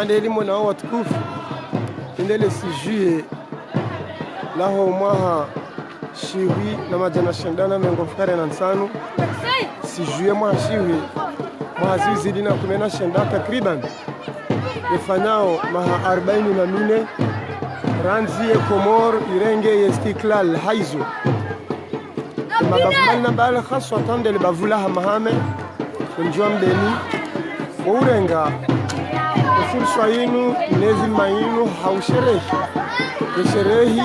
amande elimu na watukufu indele sijue laho mwaha shiwi na majana shendana mengo fukare na nsanu sijue mwaha shiwi mwaha zizidi na kumena shenda takriban ifanyao maha 44 ranzi Komor irenge yestiklal haizo mabavumani na bala khaswa tande libavula hamahame kunjua mbeni urenga fursa yinu nezima yinu hausherehi yesherehi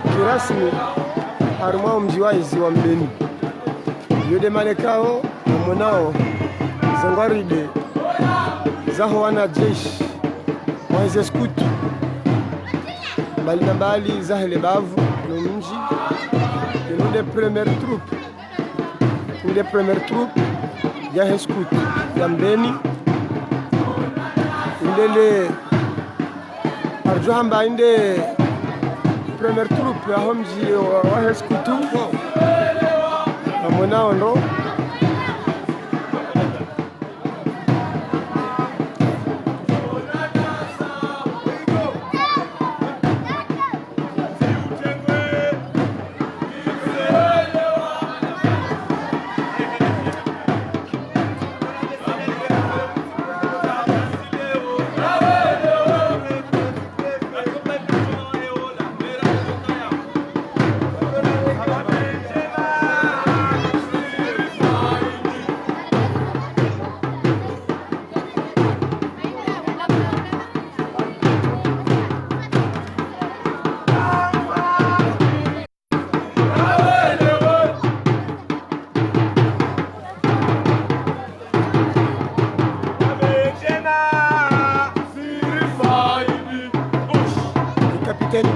kirasmi harumao mjiwaizi wa mbeni yode manekao mwanao zangwaride zaho wana jeshi waize skutu mbali na mbali zahele bavu no mji de première troupe ya heskut ya mbeni indele arjo hamba inde première troupe ya homji wa heskutu amona ondo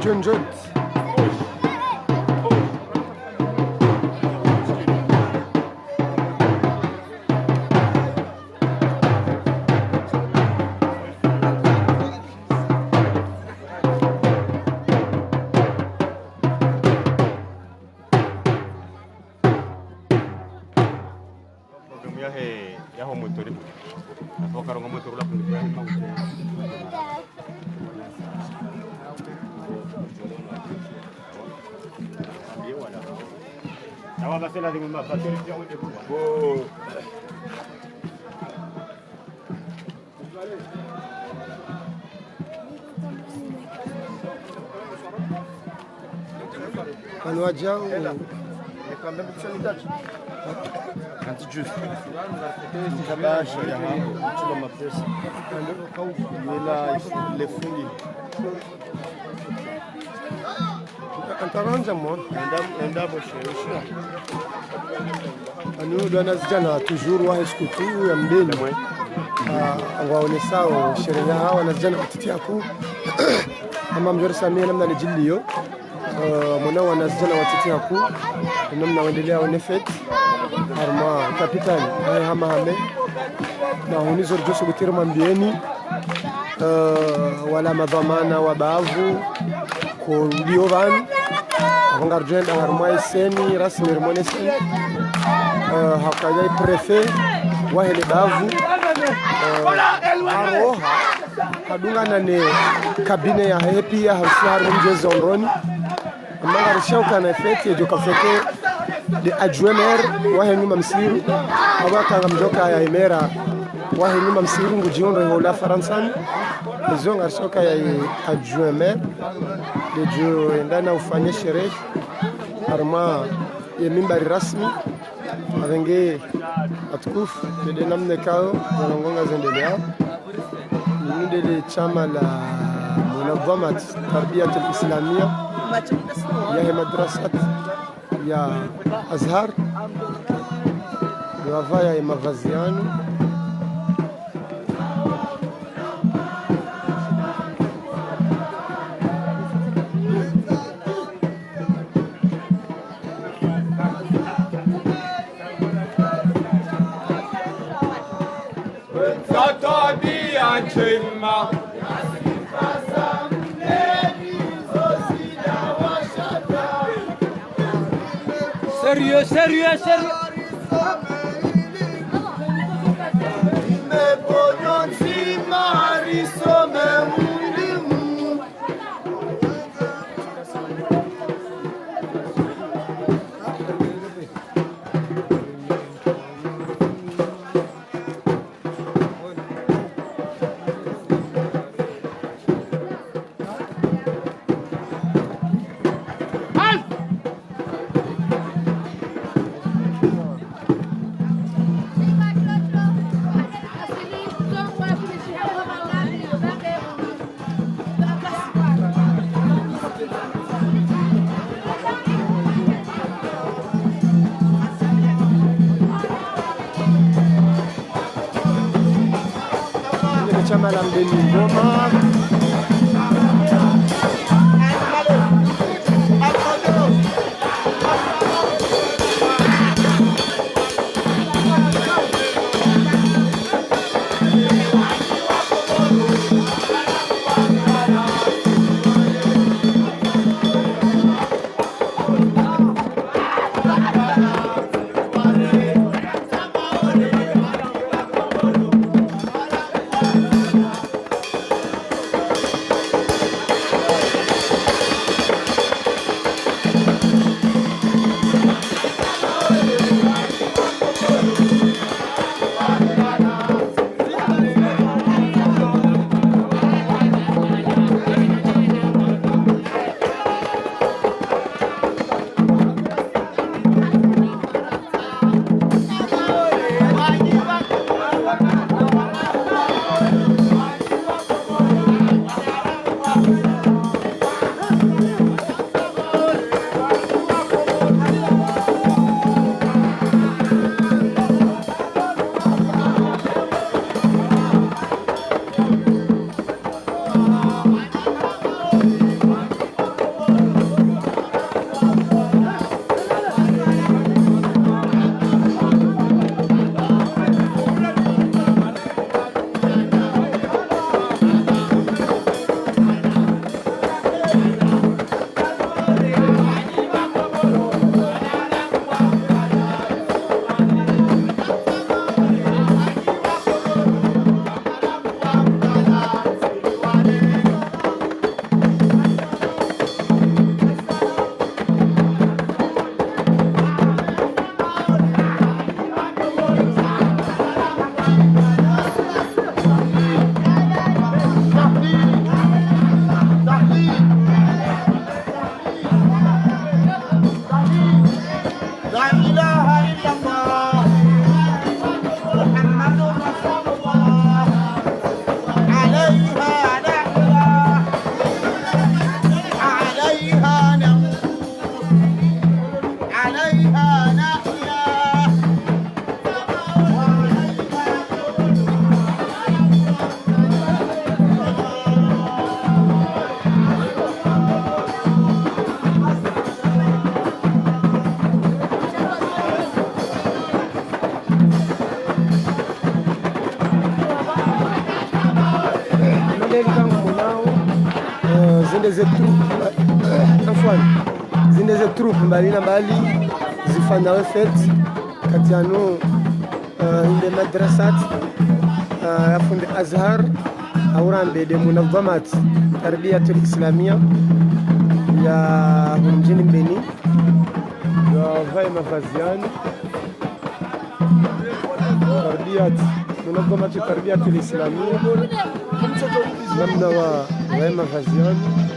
John Jones. Anwajao Anti-juice. Kabasha ya hapo, chuma mapesa. Nila lefundi. Antaranja mo. Enda boshe. Anu dwana zijana toujours wa eskutu ya mbeni. Waonesao sherehe hawa na zijana watitiaku. Ama mjorisa mie namna lijilio. Mwana wanazijana watitiaku. Namna wendelea wanefet. Harma kapitali ay hamahame na hunizo joso gutiro mambieni wala madhamana wa bavu ko diovan avangar jenda harma eseni rasmi remonesi hakaya prefet wa hele bavu aroha kadunga nane kabine ya happy ya hausiar mjezo ondoni amanga shauka na fete jo kafete de adjoiner wahe nyuma msiru abaka ngamjoka ya imera wahe nyuma msiru ngujiondo ngola faransani zonga soka ya adjoiner de jo ndana ufanye sherehe arma ya mimbari rasmi avenge atukufu de namne kao zongonga zendelea ndele chama la munadhamat tarbiyat al-islamia ya madrasat ya Azhar wavaya ya mavaziani Tabia njema sérieux, sérieux, sérieux. Me chama la Mbeni Ngoma. zinde ze troupe mbali na mbali zifanya fete kati yano inde madrasat afunde Azhar aurambe de munazzamat tarbiyatul islamia ya mjini Mbeni ya vai mafaziani munazzamat tarbiyatul islamia namna wa vai mafaziani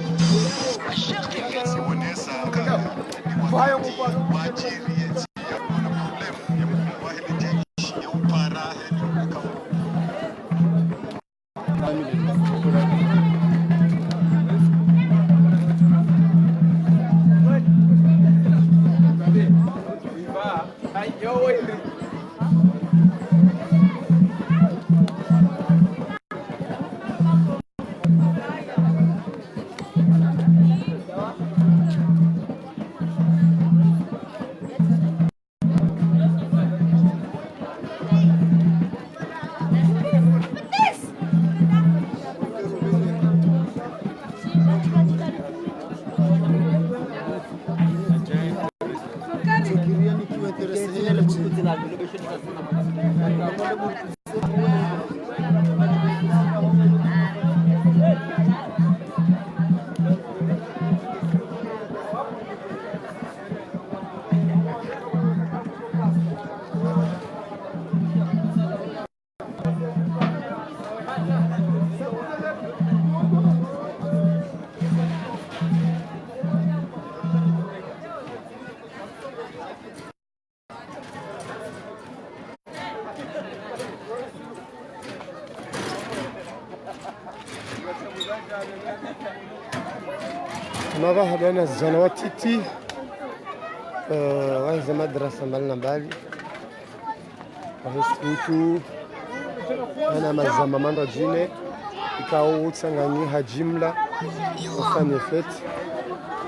مرحبا انا الزنوات تيتي وهي مدرسة مالنا بالي وهي سكوتو انا مزممان رجيني ikao utsangani hajimla ufanye fete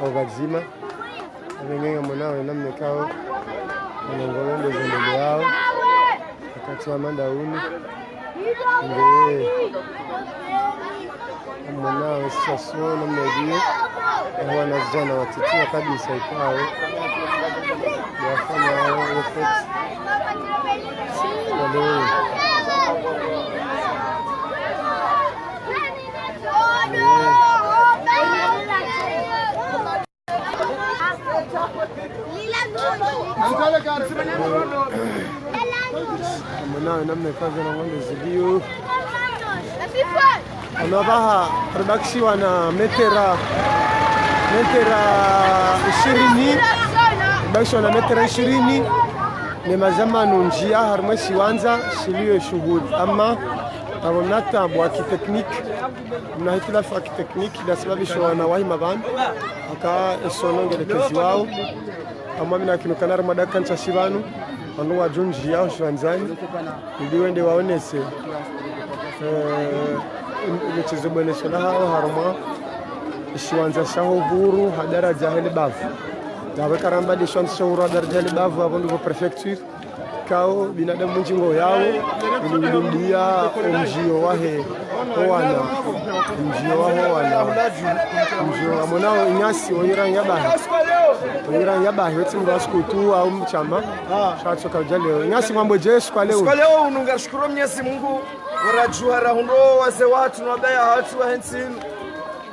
au bazima abengenga mwanao namne kao wanangolonde zendele yao wakati wa mandauni ndio mwanao sasa namna hiyo wanazana watitia kabisa ikao wafanya fete ndio mwanao namna kazi na ng'ombe zilio anabaha production wana metera 20 production wana metera 20 ni mazamano njia harma siwanza shilio shughuli ama abonata bwa kitekniki na hitilafu ya kitekniki da sababisha wanawahi mabani aka esonongelekezi wao ama mina kinukanara madaka ncha shivanu wanu wa junji yao shwanzani ili wende waonese michezo bonesho na hao harma shiwanza shaho huru hadara jahili bavu dawe karamba de shwanza shaho huru hadara jahili bavu hapo ndiko prefecture kao binadamu njingo yao ulidia mjio wahe wana mjio waho wana mjio amonao nyasi oyiranga bahe wetu ngwasikutu au mchama shatso kajaleo nyasi mambo jesu kwa leo unungashukuru Mwenyezi Mungu warajuhara hundo wase watu nabaya watu wa hensini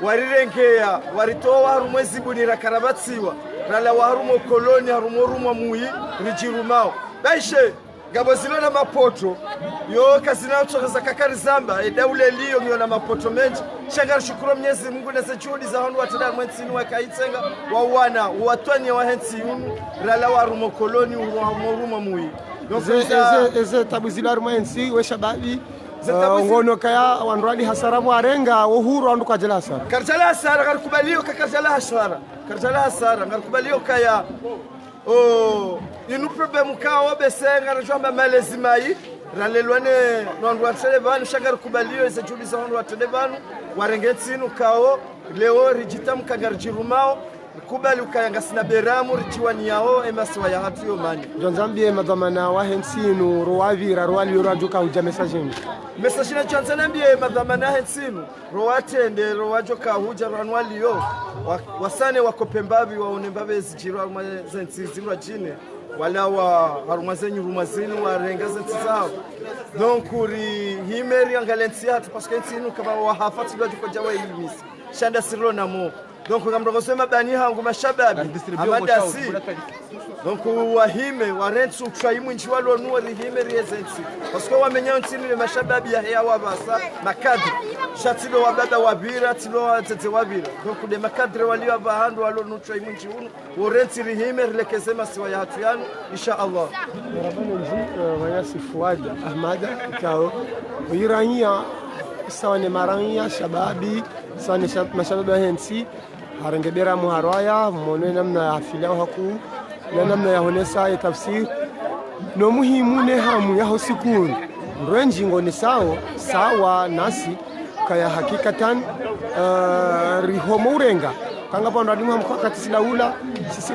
warirengea waritoa harumwezi bunira karabatsiwa rala warumo koloni harumo muyi rijirumao baishe ngabo zilo na mapoto yo kasina utokaza kakari zamba edaule liyo ngiyo na mapoto menji shangara shukuru Mwenyezi Mungu na juhudi za handu watada mwensini wakaitsenga wawana watwanye wa hensi yunu rala warumo koloni urumo muyi eze tabu zilo harumo hensi we shababi ngono kaya wanradi hasara warenga uhuru andu kajala hasara karjala hasara karkubalio kakarjala hasara karkubalio kaya inu problem kawo besenga rajamba malezi mai ralelwane nwandu watelevan shagar kubalio isa juli za nwandu watelevan warengetsinu kawo leo rijita mkagarjirumao kubali ukayanga sina beramu richiwani yao emasiwa ya hatu yo mani jonzambie madhamana wa hensinu ruwavira ruwali yurajuka uja mesajini mesajina chanzana mbie madhamana hensinu ruwatende ruwajoka huja ranwali yo wasane wakopembabi waonembabe zijiru zensi zirwa jine wala wa harumazenyu rumazini warenga zensi zao donc uri himeri angalensi hatu paske hensinu kama wahafati lwajuko jawa ilimisi shanda sirlo na mo donc ngamrogosema bani hangu mashababi amadasi donc wahime warentsu chaimu nchiwalo nuwa rihime riyezensi paske wamenya ntini le mashababi ya heya wabasa makadri shatilo wababa wabira tilo watete wabira donc de makadri waliwa bahandu walo nu chaimu nchiunu warentsi rihime rilekezema siwa ya hatu yanu insha Allah rabana nji wayasi Fuad Ahmada kao wiranya sawa ne maranya shababi sawa ne mashababi hensi harengebera muharaya mone namna afilao haku na namna ya honesa ya tafsir no muhimu ne hamu ya hosikuru ndwenji ngone sawa nasi kaya hakikatan rihomo urenga kanga panda dimu mkakati silaula sisi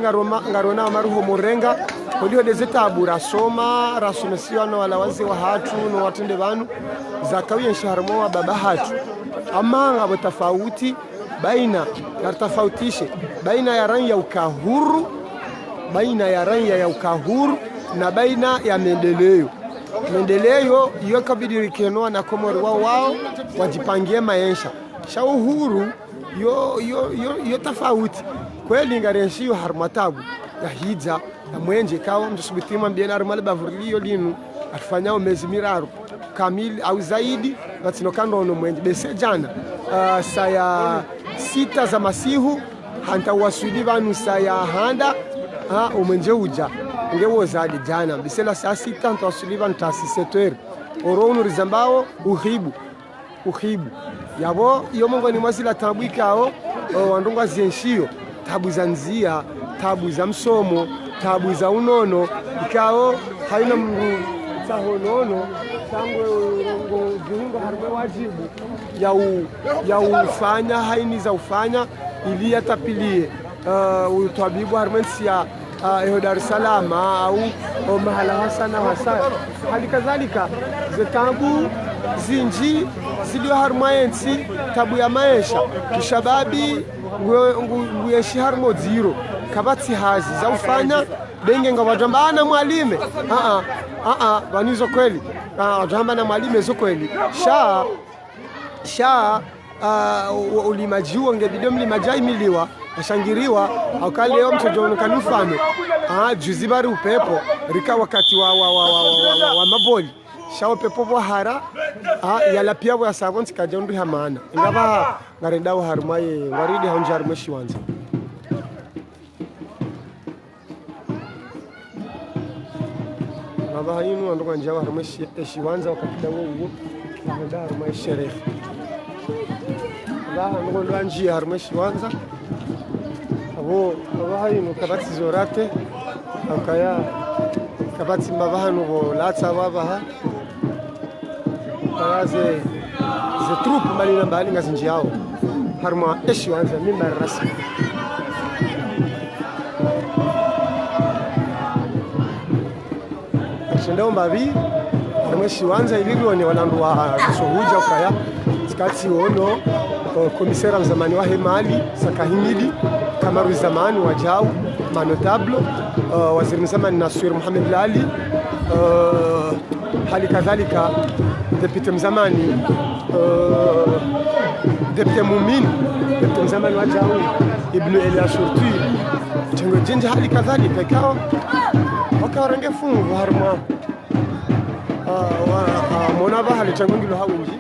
ngarona maruhomo urenga kodiho dezetabu rasoma rasomesiano wala wazi wa hatu no watende banu zakawiye shaharmo wa baba hatu ama ngabo tofauti baina yartafautishe baina ya rangi ya ukahuru na baina ya mendeleo hiyo kabidi rikenoa na komori wao wajipangie maisha sha uhuru yo tofauti kweli ngarenshio harmatabu ya hija na mwenje kawa mtusubitima mbiena armale bavuriliyo linu afanyao mezi miraru kamili au zaidi natinokando ono mwenje bese jana saya 6 za masihu hanta wasudi banu saya handa umwenje uja ngewo zadi jana bisela saa 6 hanta wasudi banu tasi 7h oronu rizambao uhibu yabo iyo mongo ni mwazila tabuikao wandunga zienshio tabu za nzia tabu za msomo tabu za unono ikao haina mngu tahonono sangwe urongo viungo harumwe wajibu ya ufanya haini za ufanya ili yatapilie utabibu harumwe ya Dar es Salaam au mahala hasana hasa hali kadhalika zetabu zinji zilio harmayensi tabu ya maisha kishababi nguyeshi harmo zero kabati hazi za ufanya benge ngawajamba na mwalime vanizo kweli wajamba na mwalime zo kweli sha ulimajiwa ngebido mlimajai miliwa ashangiriwa akaleo mtojo kanufano juzi bari upepo rika wakati wa maboli shawo pepo bohara yala pia bwa savonti kajondu hamana ingaba ngarendawo harumaye waridi haunjar meshiwanza ngaba hayinu ndo kanjawa harumeshi eshiwanza wakati dawo uwo ngaba harumaye sherehe ngaba ndo lwanji harumeshi wanza abo hayinu kabati zorate akaya kabati mabahanu bo latsa babaha ze trupu malina mbali ngazinji yao harma eshi wanza mimba rasmi akishindao mbabi harma eshi wanza ilivyo ni walandu wa sohuja ukaya tikati ono komisera mzamani wa hemali sakahimidi kamaru zamani wajau manotablo waziri mzamani Nasir Muhammad Lali hali kadhalika depute mzamani depute Mumin depute mzamani wajau Ibn Elia Shurti chengo jinja hali kadhalika kao wakarange fungu harma monaba hali chengo ngilo hawinji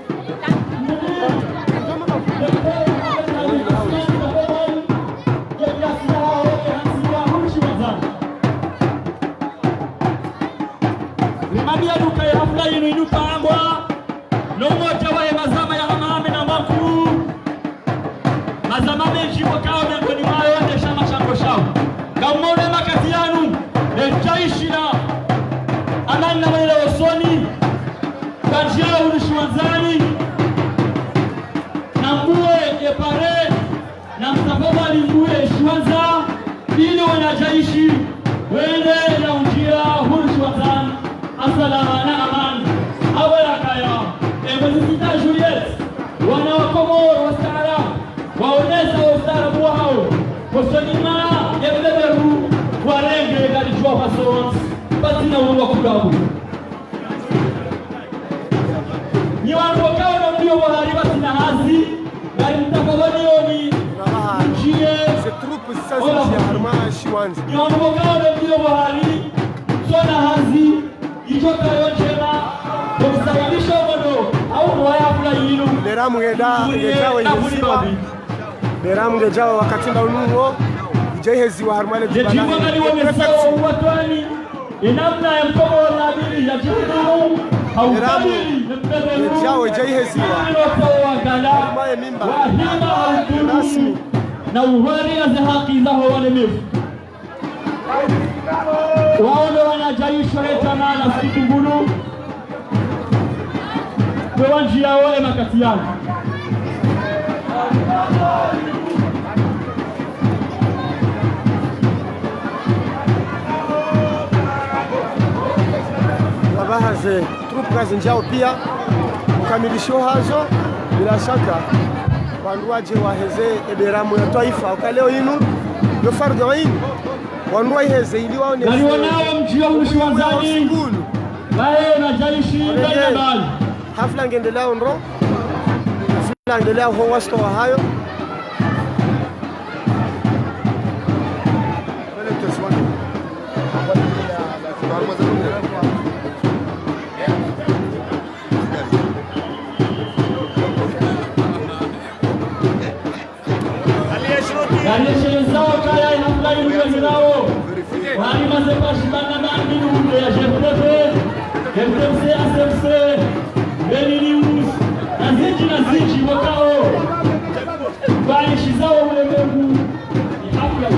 Beramu ngejawa wakati ndaunuo ijehezi wa harmale jibana watwani inamna ya mkomo wa nabili ya jibu Beramu ngejawa ijehezi wa harmale mimba rasmi na uwari ya haki za wale mifu waone wanajaishwa letana na sikungulu kwa njia wale makati yao babahaze trupu kazi njao pia ukamilisho hazo bila shaka wanduaje waheze eberamu ya taifa ukaleo inu yo fardu ain wanduwa iheze ili waone nani wanao mjio mshiwanzani bae na jaishi ndani bali hafla ngendelea ndo hafla ngendelea ho wasto wa hayo Aliyeshezao kaya hafla inu nao wali mazepa shibana na minu ya jeftefe jeftefe asemse benilius na zinji wakao bali shizao ulemegu ni hafla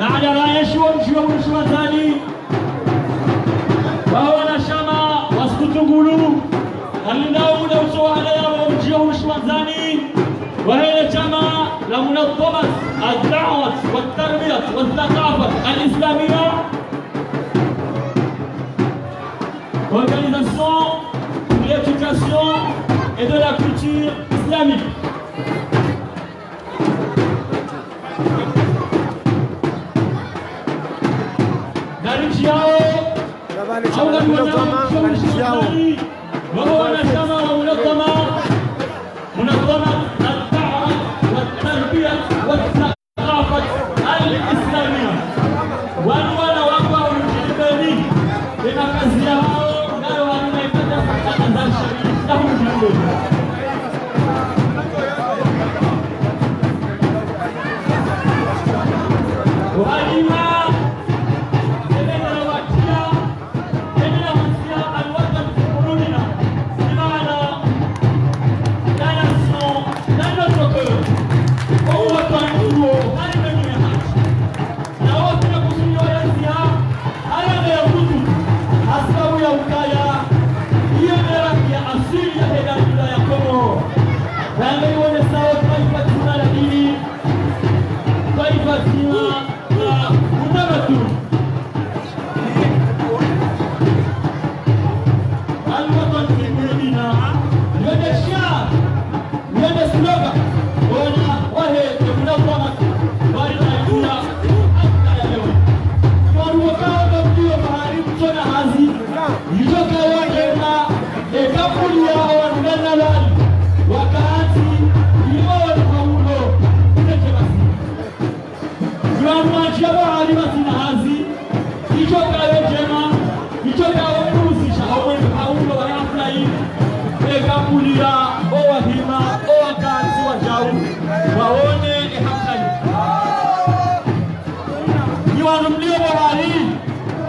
بعد رايش ومشي ومشي وثاني وهو نشما واسكت قولوا النوم لو سوى عليها ومشي ومشي وثاني وهي جماعة لمنظمة الدعوة والتربية والثقافة الإسلامية Organisation de l'éducation et de la culture islamique. نرجعوا أولا وهو نشمة ومنظمة الدعوة والتربية والثقافة الإسلامية وأنا وأقوى الجبالي بمكازيها قالوا أنه يفتح أنزال الشريف لهم جنبه وأيما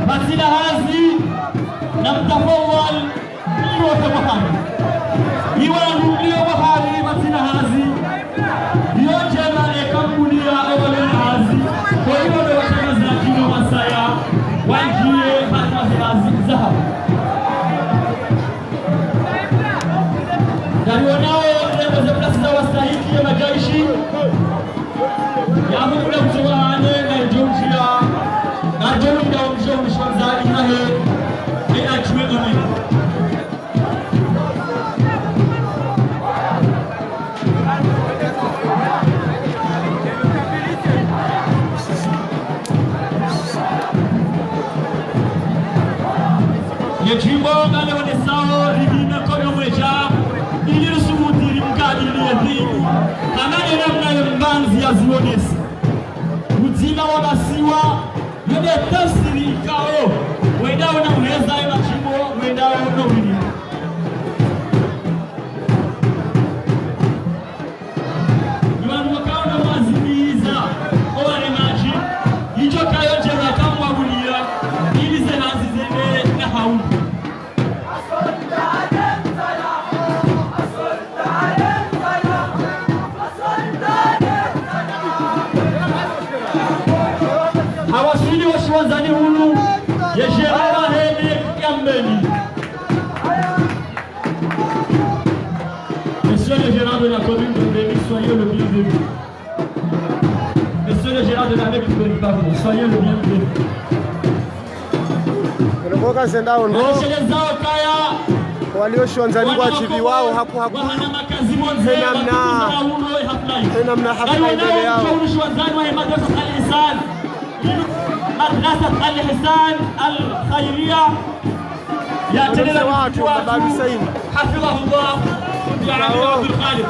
Masina hazi na mtafawal yote bahari iwanulio bahari masina hazi yote na kampuni ya awali hazi kwa hiyo ndio watangaza kino masaya wajie hata hazi dhahabu ndio nao ndio za plasi za wastahiki ya majaishi ya mkula mtuane na Georgia na Georgia umsho mshwanzali naye ina chwego mimi yechimbo ngale wanesao rigina kono mweja ili rusumutiri mkadili yadhimu kamane namna mbanzi ya zionesi uzima wanasiwa yode tafsiri ikao wendao na unaweza ema chimbo wendao na wini yuanu wakao na mazimiza owane maji hicho kayo jema kama wabulia ili zenazi zene na haunu hawasili washiwanzani hulu yeshera hene kambeni Monsieur le gérant de la commune de Béni, soyez le bienvenu. Monsieur le gérant de la mec de Béni, soyez le bienvenu. walioshwanzani kwa chivi wao haku henamna hafla mbele yao مدرسة الإحسان الخيرية يعتني حفظه الله يعني رب الخالق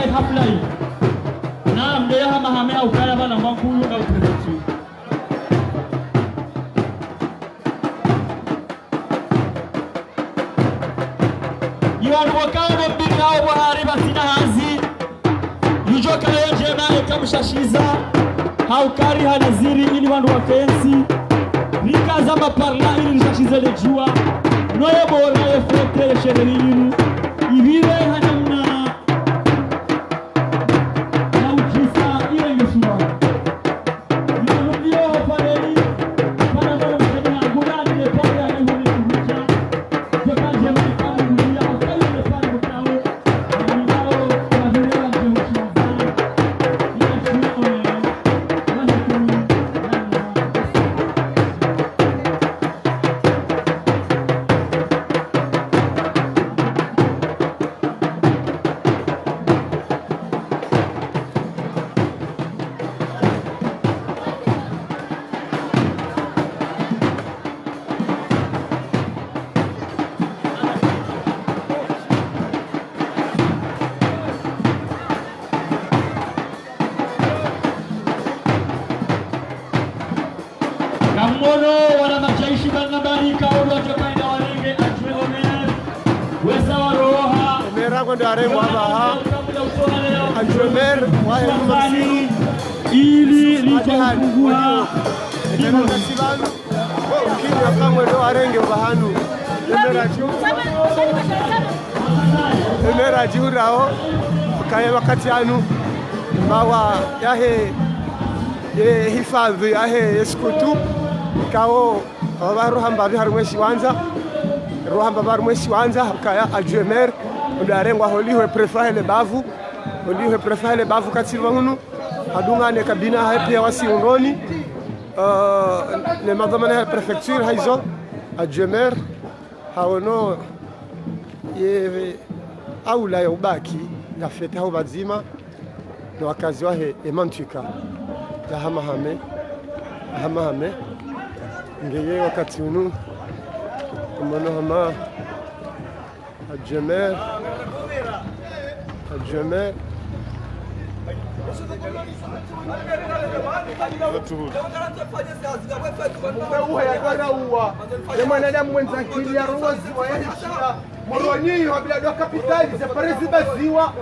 kai hafla hii na mdeya hamahamea ukaya bana mwankuyu na uprefecture Iwan wakao mbikao bahari basina hazi Yujoka leo jema ekamushashiza Haukari hanaziri ili wandu wakensi Rikaza maparla ili nishashize lejua Noye bora ye fete ye shereliru Ibiwe hanamna Na ujisa ile yusua Yunumdio hopareli Pana mwana msheni hangurani Lepore ya nehuni kuhucha Joka jema ikamu dunia Wakayu lepana mkao Aminao kwa virewa mjehuchiza Ile chuo Kamono wana majeshi banabari kaodo atokaina walenge ajwe Omer Wesa waroha Emera ndo arengwa baha Ajwemer wahe msiru ili lichafungua Emera kasibanu Kini wakamwe ndo arenge bahanu Emera jiurao Kaya wakati anu Mawa yahe hifadhi yahe eskutu Kao wabaruhamba biharumwe shiwanza Ruhamba barumwe shiwanza Kaya Ajwemer ndo arengwa holiwe prefahele bavu Holiwe prefahele bavu katilwa hunu Hadungane kabina hapi ya wasi undoni Ne madhamane ya prefecture haizo Ajwemer Haono Ye Aula ya ubaki Ya fete hau bazima Na wakazi wahe emantuika Ya hamahame Ngeye wakati unu Kumano hama Ajwemer Uwe ya kwa uwa ya mwanadamu mwenzakili ya ruwa ziwa ya hishia Moroni wa bila doa kapitali Separezi baziwa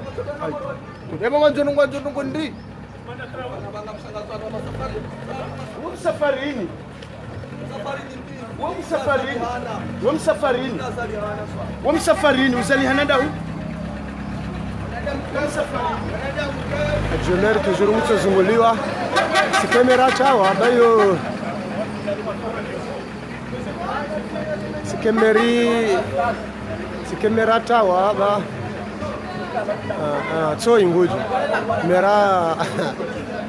Yema wanzo nungu ndi Wamsafarini uzali hanada hu Ajwemer tujuru mtu zunguliwa Sikemera chawa bayo Sikemera chawa ba Tso inguju Mera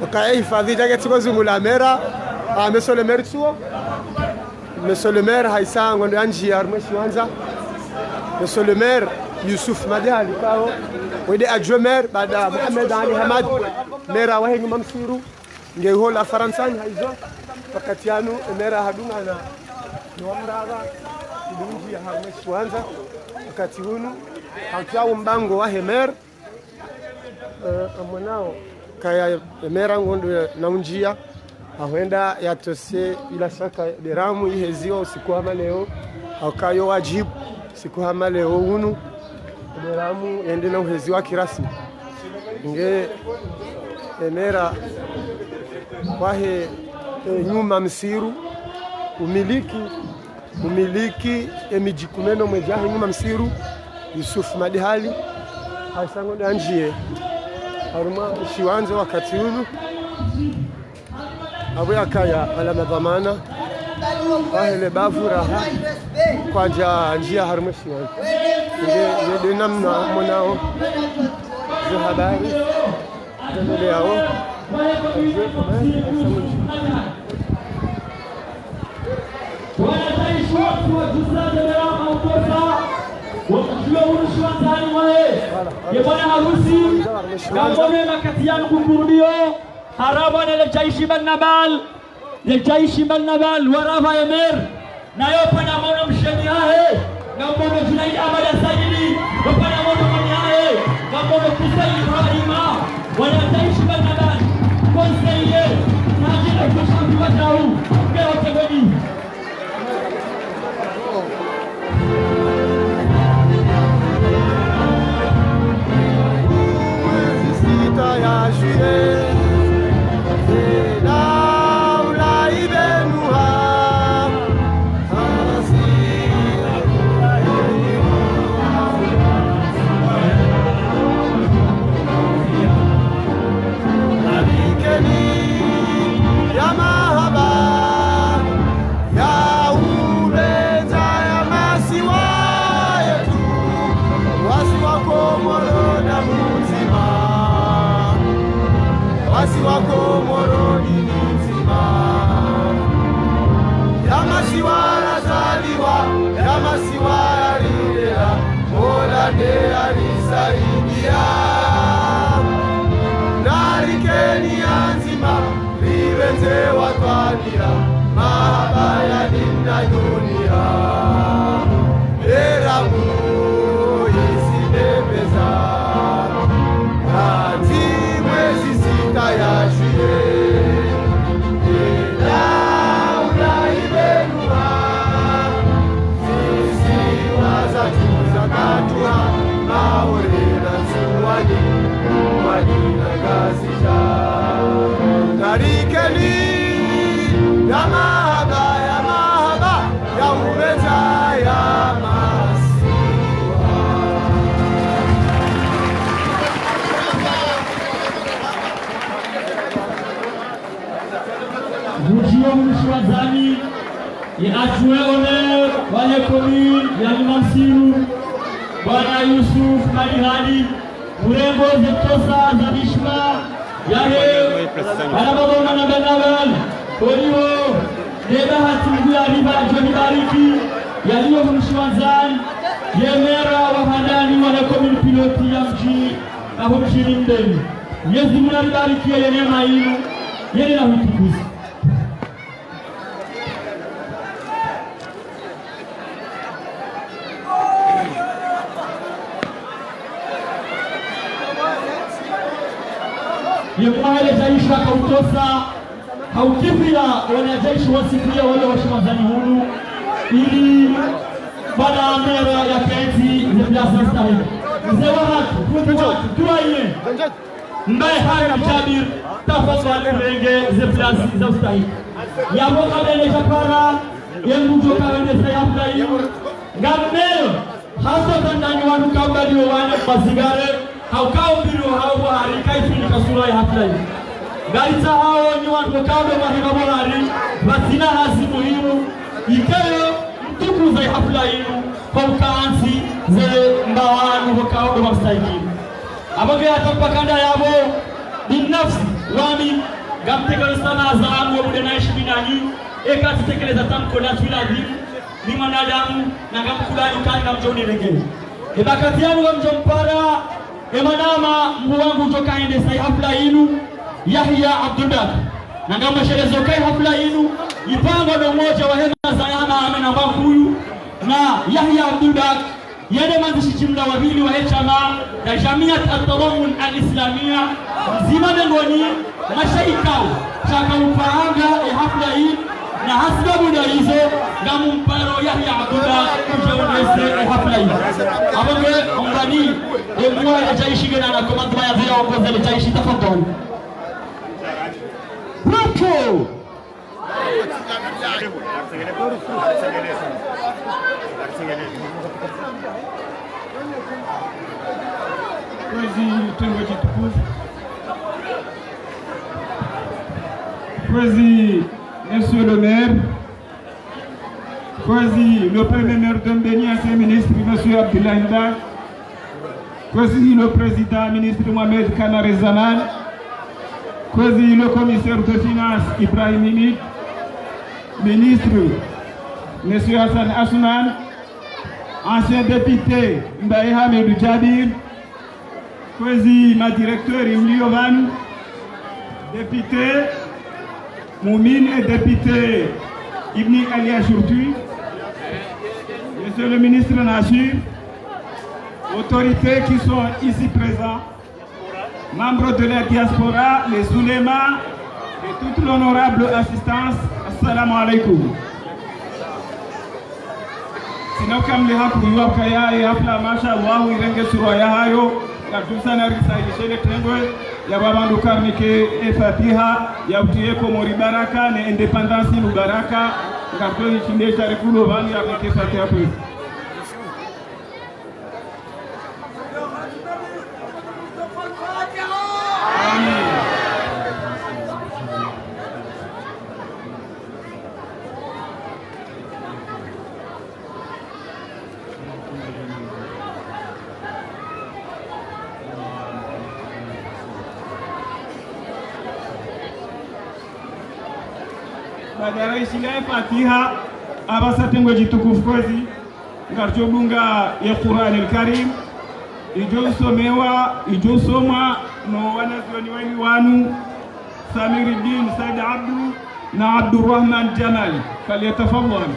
Wakaya hifadhi jage tiko zungula mera Meso le mer tsuo Meso le mer haisa ngondo yanji ya rumweshi wanza Meso le mer Yusuf Madihali kao Wede Ajwemer bada Muhammad Ali Hamad Mera wahe nyuma msiru Nge uhola Faransani haizo Wakati yanu mera hadunga na Nwamdaga Idunji ya rumweshi wanza Wakati hunu Hautiawu mbango wahe mer Mwanao Kaya mera ngondo na unjia Huenda yatose bila shaka deramu iheziwa usiku hama leo Haukayo wajibu siku hama leo unu Deramu yende na uheziwa kirasmi Nge emera wahe nyuma msiru Umiliki emijikumeno mwejahe nyuma msiru Yusuf Madihali Haisango danjie Haruma shiwanze wakati unu Abu ya kaya ala madhamana Wahele bavu raha Kwa njia harumweshi wangu Nge namna mwanao Zuhabari Zanele yao Wanataishi watu wa Juzade Merama Ukosa Wakujua urushi wa zani wae Yebwana harusi Kambone makati yanu kukurudio Haraba na lejaishi Bannabal Warafa Emer Na yopa na mono msheni hae Na mbono Junaid Ahmad Asajili Yopa na mono mani hae Na mbono Kusai Ibrahim juillet. C'est là où la Ibenouha. Wasi wako moroni nzima, Yamasiwa nazaliwa, Yamasiwa alilea, Mola ndiye alisaidia. Narikeni anzima, liwenze watwalia, mahaba ya nina dunia. Eramu isinepeza, ya juillet. Et là où la Ibenouha, sisi wazatuza katua, maorela suwani, mwani na gazija. Narikeni, ya mahaba, ya uweza, ya masiwa. Mujio Mshwazani ya Achueone wale commune ya Msiru, Bwana Yusuf Malihadi, urembo zetosa za bishma yahe anababona na benawel koliwo deba hatungu ya riba joni bariki yaliyo Mshwazani yemera wahadani wale commune piloti ya mji na mjini Mbeni. Yezi munalibariki ya neema hilo yeye na hutukuzi. Yemwale taisha kautosa haukipila wanajeshi wasikia wale washimazani hulu ili bana mera ya kenti zeblasa stahi mzee wa hatu tuwaie mbaye hali Jabir tafadhali renge zeblasa za stahi yabo kabele japara yengujo kabele sayapla ngamneo hasa tandani wanu kabali wane mazigare haukao mbilo hao harikai fini kasura ya hafla hii garita hao ni watu kabla mahina morali basina hasi muhimu ikayo mtuku za hafla hii kwa ukaansi ze mbawanu wakao ndo mastahiki abage atapakanda yabo binafsi wami gamtegalo sana azamu wa muda naishi binani eka tutekeleza tamko la tuladi ni mwanadamu na gamkulani kanga mjoni rengeni ebakati yangu mjompara emanama mwangu toka ende sai hafla inu Yahya Abdullah na ngamba sherezo kai hafla inu ipango na mmoja wa hema za yana amena huyu na Yahya Abdullah yale mandishi jumla wawili wa hechama na Jamiat at-Tadamun al-Islamia zima mengoni mashaikao chaka upanga hafla hii na hasbabu na hizo ngamu mparo Yahya Abdullah kujaonese hafla hii abonge ongani emwa ya jaishi gena na komanda ya vile wakoze ile jaishi tafadhali Ruto Monsieur le maire, le premier maire de Mbeni, ancien ministre, Monsieur Abdoulaye Nda, le président ministre Mohamed Kanare Zaman, le commissaire de finances Ibrahim Mimid, ministre Monsieur Hassan Asuman, ancien député Mbaye Hamedou Jabir, ma directeur Imli Ovan, député Moumine et député Ibni Alia Chourtui, Monsieur le ministre Nassir, autorités qui sont ici présents, membres de la diaspora, les oulémas et toute l'honorable assistance, assalamu alaikum. Sino kam le haku yuwa kaya e hafla masha Allah irenge suro ya hayo la dusana risa ishele tengwe ya babandu karnike Fatiha ya utieko mori baraka ne independence nu baraka ngarto chinde tarikulo bani ya ke Fatiha pe badara ishinga Fatiha abasa tengo jitukufu kozi ngarto bunga ya Qur'an al-Karim ijo somewa ijo soma no wanazuoni wali wanu Samiruddin Said Abdu na Abdurrahman Jamal falyatafaddal.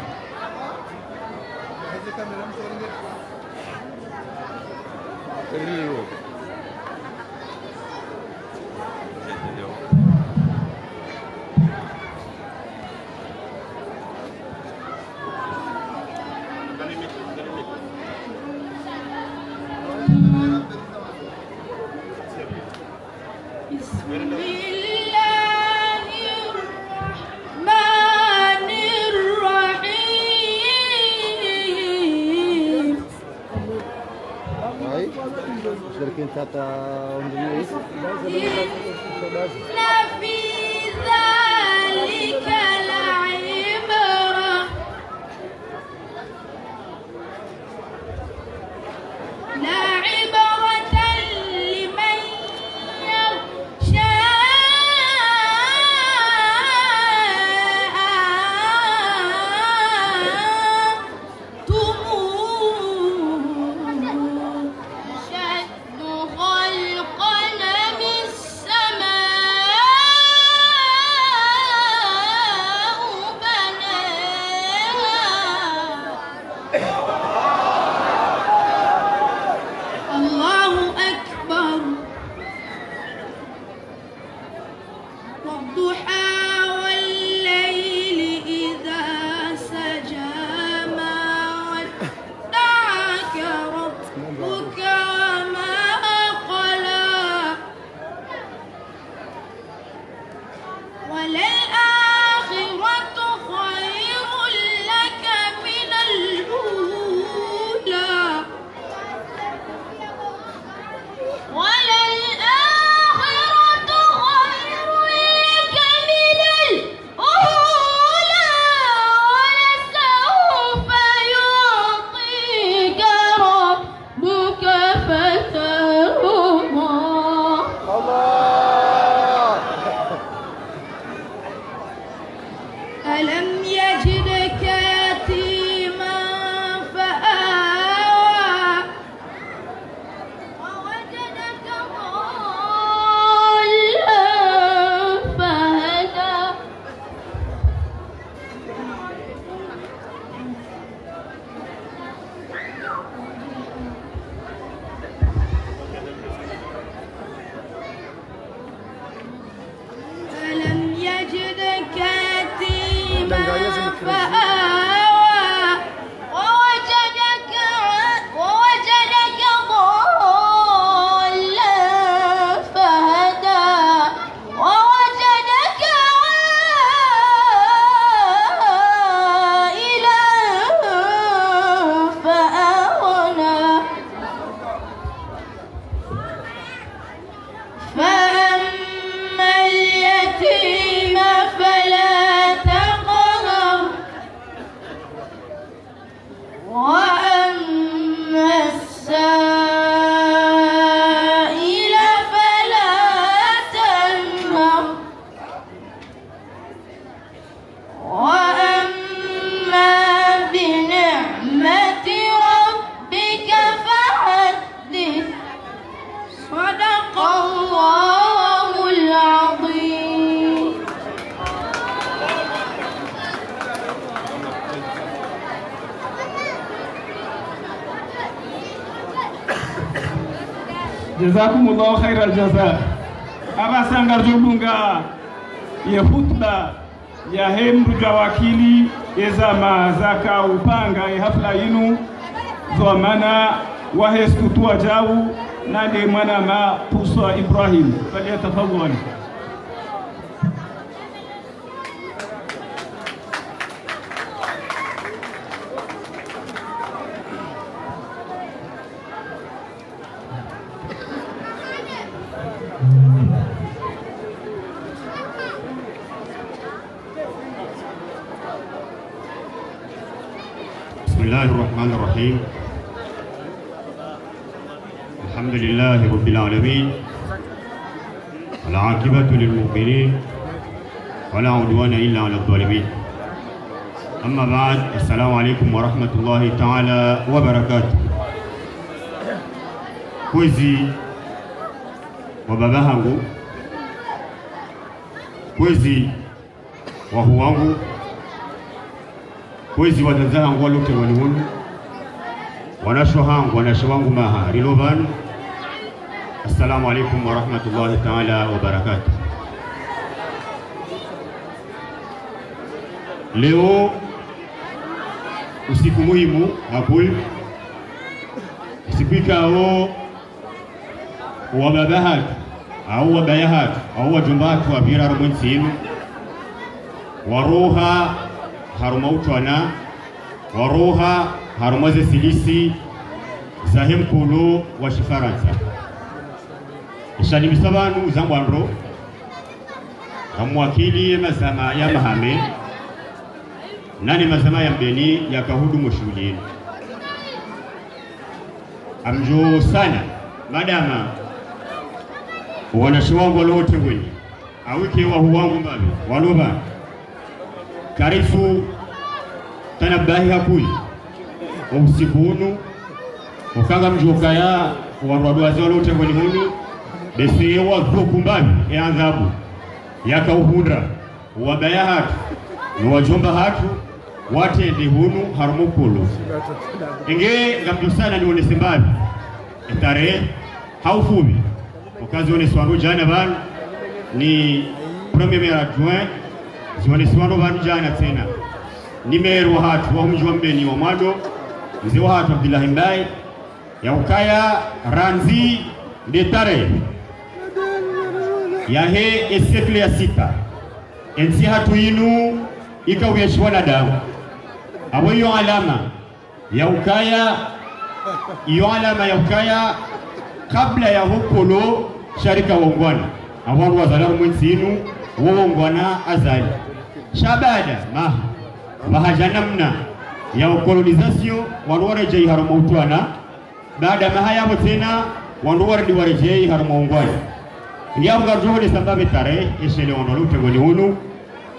Jazakumullahu khairal jaza. Abasa ngarjubunga ya hutba ya hemru jawakili ezama zaka upanga ya hafla yinu zomana waheskutua jau nade mwana ma Pusa Ibrahim falyatafadhal. بسم الله الرحمن الرحيم. الحمد لله رب العالمين، والعاقبة للمؤمنين، ولا عدوان إلا على الظالمين. أما بعد، السلام عليكم ورحمة الله تعالى وبركاته. Kwezi wa baba yangu, kwezi wa hu wangu, kwezi wa dada yangu walote waliwunu, wanasho hangu wanasho wangu maha rilovan. Assalamu alaikum wa rahmatullahi ta'ala wa barakatuh. Leo usiku muhimu makul, usiku ikao wa baba hatu au wa baya hatu au wa jumba hatu wa bira rumwensinu waroha harumautwana waroha harumaze silisi zahemkulo wa shifaransa ishani misabanu zambwanro amwakili mazama ya mahame nani mazama ya mbeni ya kahudu shuleni amjo sana madama wanashiwangu walote wenye awike wa huwangu mbabe waloba karifu tanabahi hakuli usikunu ukanga mjokaya warwadwazi walote wenye hunu besi wa dhukumbabi ya adhabu yaka uhundra wabaya hatu nuwajomba hatu watende hunu harumukulu inge ngamdusana ni onesembabi etare haufubi okazi oneswano jana banu ni premier adjoint zioneswano banu jana tena nimero hatu wa mji wa mbeni wa mwado mzee wa hatu Abdullah Mbai ya ukaya ranzi ndetare yahe esekle ya sita ensi hatu inu ikawiyashwa na damu abo iyo alama ya ukaya kabla ya hukolo sharika wongwana abantu wazalamu mwensinu wongwana azali shabada maha bahajanamna ya kolonizasyon wanware jai haruma utwana baada maha yabo tena wanware diware jai haruma wongwana ngiyabu garjone sababe tare eshele onolute ngoni hunu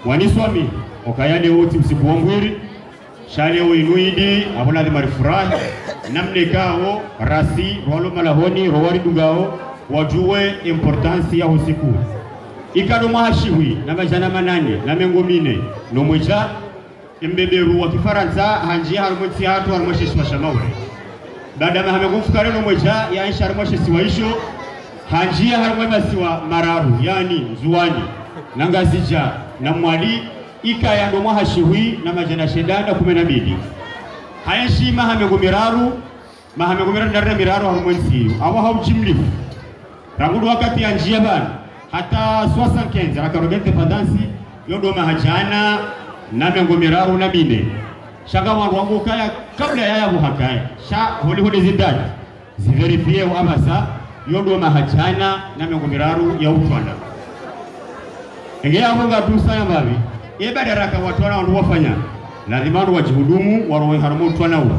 waniswami okayade wote usiku wongwiri shale uinuidi abona de marifurahi namne kao rasi rolo malahoni rowari dugao wajue importance ya usiku ikado mahashiwi na majana manane na mengomine no mwecha imbeberu wa kifaransa hanjia harumoti hatu harumoshe swashamaure baada mahame kufukare no mwecha ya insha harumoshe siwaisho hanjia harumosiwa mararu yani zuani nangazija na mwali ikaya ndo mahashiwi na majana shedanda 12 hayashi mahame gomiraru darna miraru harumwensi awa haujimlifu rangudu wakati ya njia bana hata 75 akarogete padansi yondo mahajana na mengomiraru na bine shanga wangu kaya kabla ya buhakaya sha holi zidadi ziverifie amasa yondo mahajana na mengomiraru ya utwana ngea honga tusanya babi eba daraka watwana wandu wafanya lazima wajihudumu warowe haramu utwana huo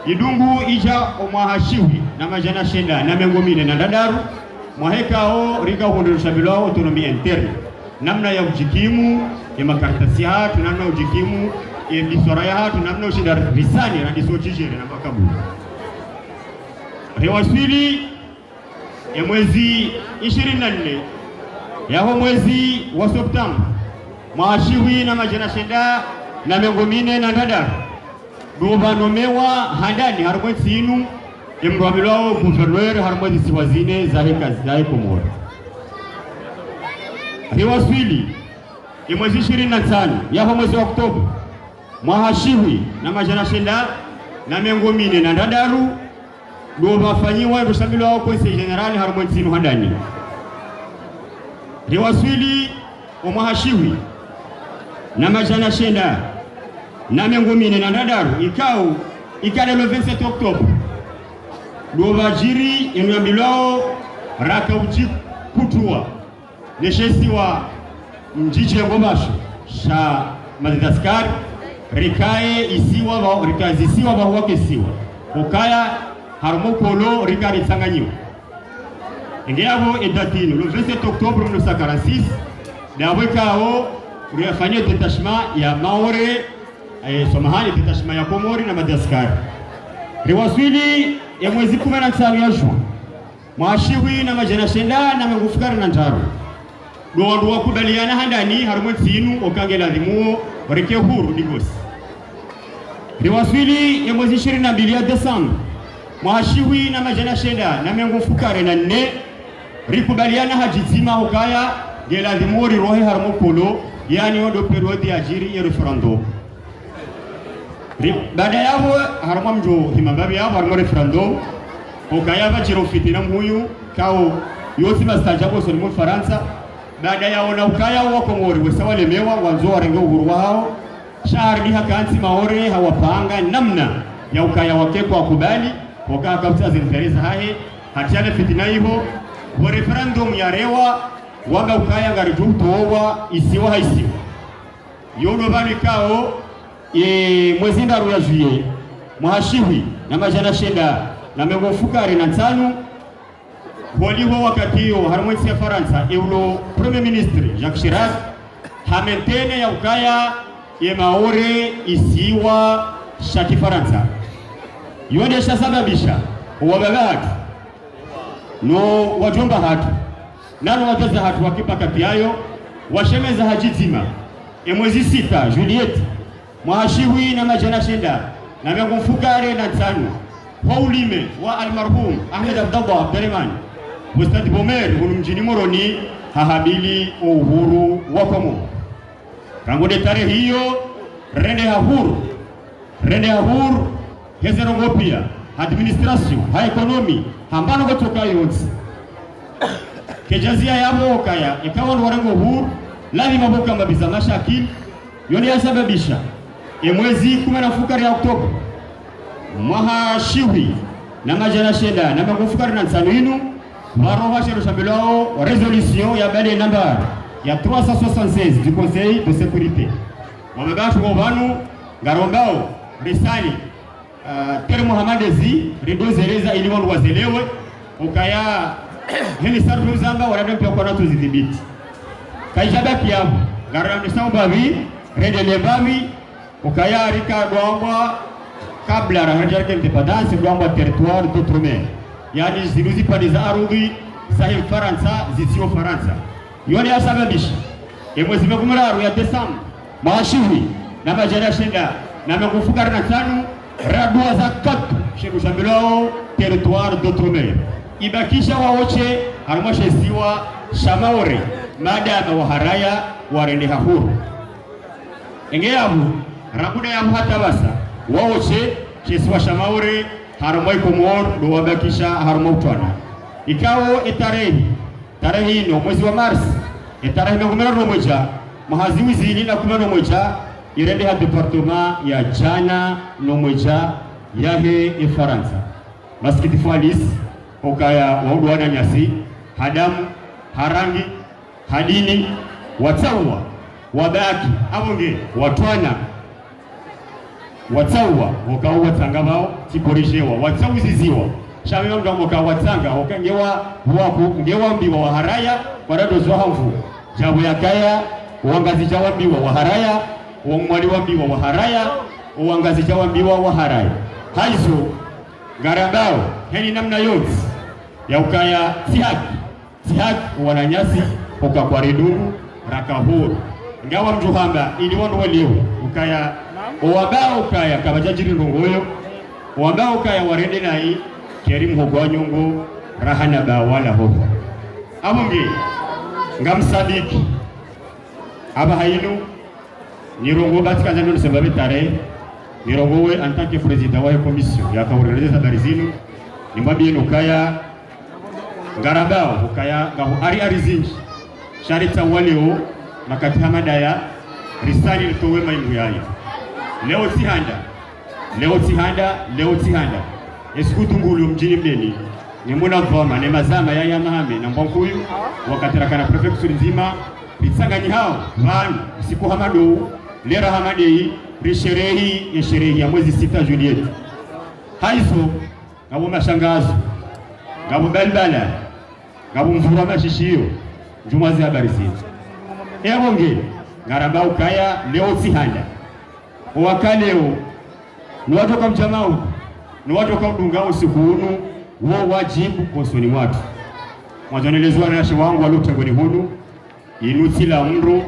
idungu ija omwahashiwi na majana shenda na mengomine na dadaru mwahekao rika huondosha bila autonomia interne namna ya ujikimu ya makaratasi hatu namna ujikimu ya diswara ya hatu namna ushinda risani na disochijere na makabu rewasili ya mwezi 24 ya mwezi wa Septemba mwahashiwi na majana shenda na mengomine na dadaru Guvanomewa handani harumwezi inu imrwamilwao guverneur harumwezi siwazine zahe Komoro. Riwaswili imwezi 25 yaho mwezi wa Oktoba mwahashiwi na majana shenda na mengomine na dadaru ndio wafanyiwa rushamilo wao conseil general harmonizinu handani riwaswili omwahashiwi na majana shenda na mengomine na ndadaru ikao ikale le 27 octobre ndio wajiri enuambilao raka uji kutua neshesiwa mjiji ngobasho sha Madagascar rikae isiwa rikazisiwa bahwake siwa ukaya harmokolo rikari tsanganyiwa ngeabo edatino le 27 octobre 1946 dawekao riafanyia detachement ya Maore somahani detachement ya Komori na Madagascar riwaswili ya mwezi 15 ya Juni mwashiwi na majana shenda na mengufukari na ntaru ndio wakubaliana handani harumwetsinu okangela dhimuo reke huru digosi riwaswili ya mwezi 22 ya Desemba mwashiwi na majana shenda na mengufukari na nne rikubaliana hajizima ukaya gela dhimuo rirohe harumokolo yani odo periodi ya jiri ya referendum baada yao harumwa mjo himambabi yao harumwa referendum ukaya bajiro fitina mhuyu kao yote mastajabo solimu Faransa baada ya ona ukaya wa Komori wesawa lemewa wanzo warenge uhuru wao shahari hakansi maore hawapanga namna ya ukaya wake kwa kubali wakaka kabisa zinfereza hahe hatiane fitina hiyo wa referendum ya rewa wanga ukaya ngarijo towa isiwa haisiwa yono bani kao mwezi ndaru ya juillet mwashiwi na majana shenda na mengofukari na nsanu waliho wakati hiyo harumwesi ya Faransa eulo premier ministre Jacques Chirac hamentene ya ukaya ye maore isiwa shati Faransa yone shasababisha wababatu no wajomba hatu nano wazaza hatu wakipa kati yayo washemeza hajizima mwezi 6 Juliet mwashiwi na majana shenda na mengofukari na nsanu Waulime wa almarhum Ahmed Abdallah Abdurrahman Ustad Bomer mjini Moroni hahabili uhuru wa Komoro rango de tarehe hiyo rende hahuru hezerongopia administration ha economy hambano kutoka yote kejazia yabo kaya ikawa warango huru lazima boka mabiza mashakil yoni yasababisha mwezi 10 ya Oktoba mwahashiwi na majana shenda na magufukari na nsanuinu waroha shero shambilao resolution ya bale number ya 376 du Conseil de sécurité wamebatu wabanu ngarombao risali Tere Muhammad-Ezi ridozereza ili wandu wazelewe ukaya hili sardu zamba waradempia kwa natu zidhibiti kaijabaki yabu ngaramnisao bavi redelembami ukaya rika doangwa kabla rahajarke independance doangwa territoire d'outre-mer yani zinuzi pande za ardhi sahim Faransa zisio Faransa yoni asababisha mwezi 10 ya Desemba mwashiwi na majana shenda na magufukari na tano radua za katu shebu shambilao territoire d'outre-mer ibakisha waoche harumoshe ziwa Shamaore madama waharaya warende hahuru engeamu rabuda ya hata basa waoche kisiwa Shamaore harumoi Komoro ndo wabakisha harumotwana ikao tarehe ino mwezi wa Mars tarehe 11 mahaziwi zini na 11 irende ha departement ya jana nomweja yahe Faransa maskiti falis okaya waudwana nyasi hadamu harangi hadini watsawa wabaki abonge watwana watsawa wakawa tsangabao tiporishewa watsauziziwa shabe ndo moka watsanga okangewa wako ngewa mbiwa wa haraya barado zohamvu jabo yakaya uangazi jawa mbiwa wa haraya uamwali wa mbiwa wa haraya uangazi jawa mbiwa wa haraya haizo garambao heni namna yote ya ukaya sihaki wananyasi ukakwariduru rakahuru ngawa mjuhamba ili wanu waliwe ukaya uwabao ukaya kabajajiri ngongoyo uwabao ukaya warende nai kerimu hogwa nyungu rahana bawala hoho amungi ngamsadiki aba hainu nirongo batika nzando nisembabe tare nirongowe en tant que président wa commission ya kaureleza habari zinu nimwambie ukaya ngarabao ukaya ngaho ari zinji sharita waleo makati hamadaya risali litowe maingu yayo leo tihanda esikutungulu mjini mdeni nimuna voma ne mazama ya mahame na mbonkuyu wakatarakana prefecture nzima pitsanganyi hao vanu siku hamadu lera hamadei risherehi ya mwezi 6 Juliet haizo ngabo mashangazo ngabo balbala ngabo mvura mashishio njumazi habari zinu ebonge ngaramba ukaya leo tihanda wakaleo niwatoka mjamau niwatoka mdunga usiku unu wo wajibu kosoni watu mwanzonelezwa na shehe wangu alotengoni hunu inutila mru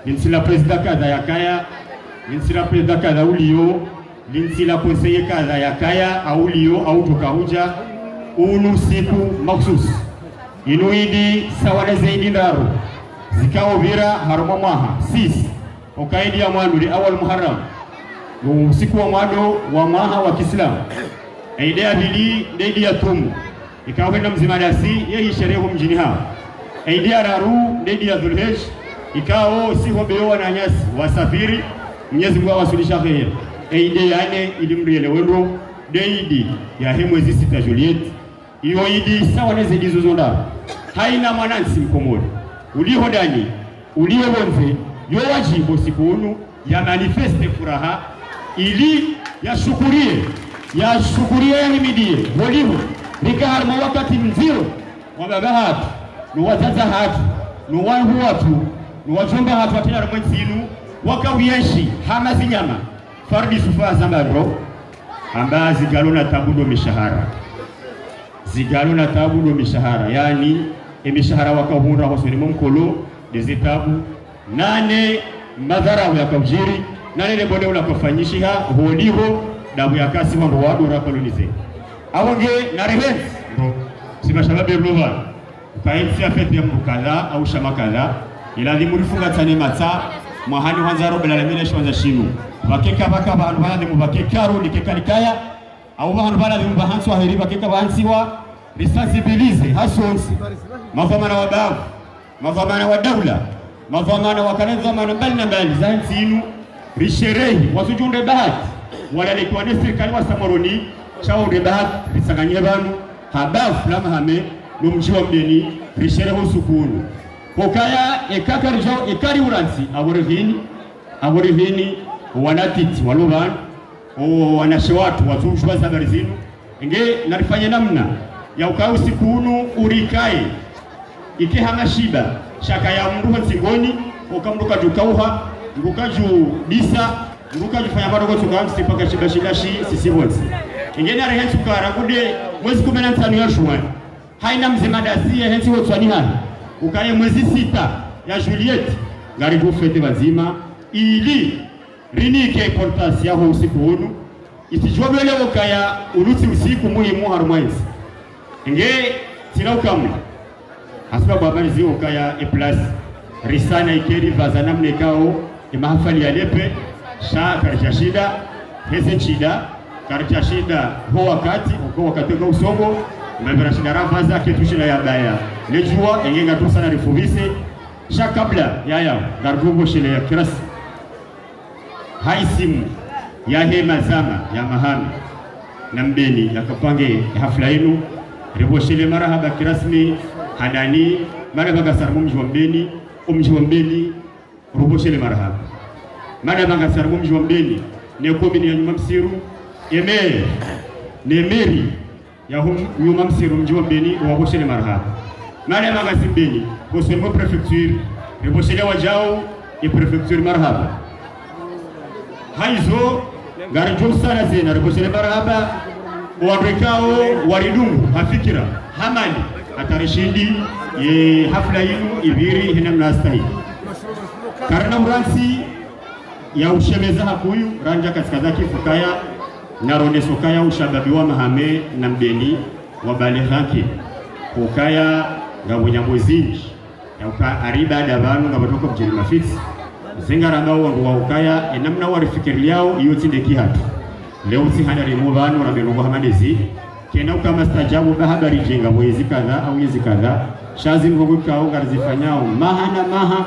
linsila presida kadha ya kaya linsila presida kadha ulio linsila konseye kadha ya kaya aulio au tokahuja unu siku maksus inuidi sawana zaidi ndaro zikao vira haruma mwaha sisi ukaidi ya mwanuri awal muharram usiku wa mwado wa mwaha wa Kiislamu idea hili ndedi ya tumu ikawenda mzimadasi yehi sherehe mjini hao idea raru ndedi ya dhulhej ikao si hobewa na nyasi wasafiri Mwenyezi Mungu awasulisha kheri idea yane ilimriele wendo deidi ya mwezi 6 Juliet iyo idi sawa na zidi zozonda haina mwanansi mkomoni ulihodani uliobonze yo wajibu siku unu ya manifeste furaha ili yashukurie yahimidie walimu rikaharma wakati mziro wababa hatu nuwazaza hatu nuwangu watu nuwajomba hatu watena mwenzinu wakawiyeshi hamazi nyama fardi sufa zambaro amba zigalona tabudo mishahara yani emishahara wakahura hosoni mkolo dezetabu nane madhara ya kabjiri nane lebone ulakofanyishiha holiho damu ya kasi mambo wadu rakolonize awonge na rehensi sima shababe blova ukaensi afete ya mkala au shamakala iladi murifunga tane mata mwahani wanzaro belalamine shwanza shinu bakeka baka bantu bana mu bakekaro nikekanikaya au bantu bana mu bahansi wa heri bakeka bahansiwa risensibilize hasonsi mavamana wa babu mavamana wa daula mavamana wa kaneza mana mbali za nsinu risherehi wasujunde bahati wala likuwa ni serikali wa Samoroni chao de bahati risanganye banu habafu lama hame numjiwa mdeni risherehi usukunu kokaya ekari uransi aborevini wanatiti waloban o wanashewatu wazunjwa zabari zinu nge narifanye namna ya ukao sikunu urikae ike hamashiba shaka ya mruha nzingoni ukamruka jukauha ngukaju disa ngukaju fanya madogo tukamsi paka shibashidashi sisibonsi ingene ari hensu karagude mwezi 15 ya Juin haina mzemadasi hensu wotswani hana ukaye mwezi 6 ya Juliet ngari gufete bazima ili rinike importance ya usiku unu isijobele ukaya uruti usiku muhimu harumwezi nge tilaukamwe hasba babali zi ukaya plus risana ikeri vazana mnekao mahafali ya lepe sha karcha shida heze chida karcha shida ho wakati kwa usongo mbele shida rafaza ketushila ya baya lejua engenga tu sana rifuvise sha kabla ya gargubo shile ya kirasi haisimu ya hema zama ya mahami na mbeni yakapange hafla inu riboshile marahaba kirasmi hadani marahaba sarmu mji wa mbeni ruboshile marahaba marahaba sarmu mji wa mbeni ne komini ya nyuma msiru nemeri ya nyuma msiru mji wa mbeni waboshile marahaba marahaba simbeni bosemo prefecture riboshile wajao e prefecture marahaba haizo garijo sana zena riboshile marahaba wabrekao waridungu hafikira hamani atarishindi ye hafla yinu ibiri hina mnastahi karna mransi ya ushemeza hakuyu ranja kaskazaki fukaya na ronde sokaya ushababiwa mahame na mbeni wa balehaki fukaya ngabonyambozinji ya uka ariba dabanu ngabatoka mjini mafiti zingarambao wangu wa ukaya enamna warifikiri yao iyo tindeki hatu leo si hana rimu banu rabenu Muhammadezi kena kama stajabu bahagari jenga mwezi kadhaa au miezi kadhaa shazi mvogo kao garzifanyao maha na maha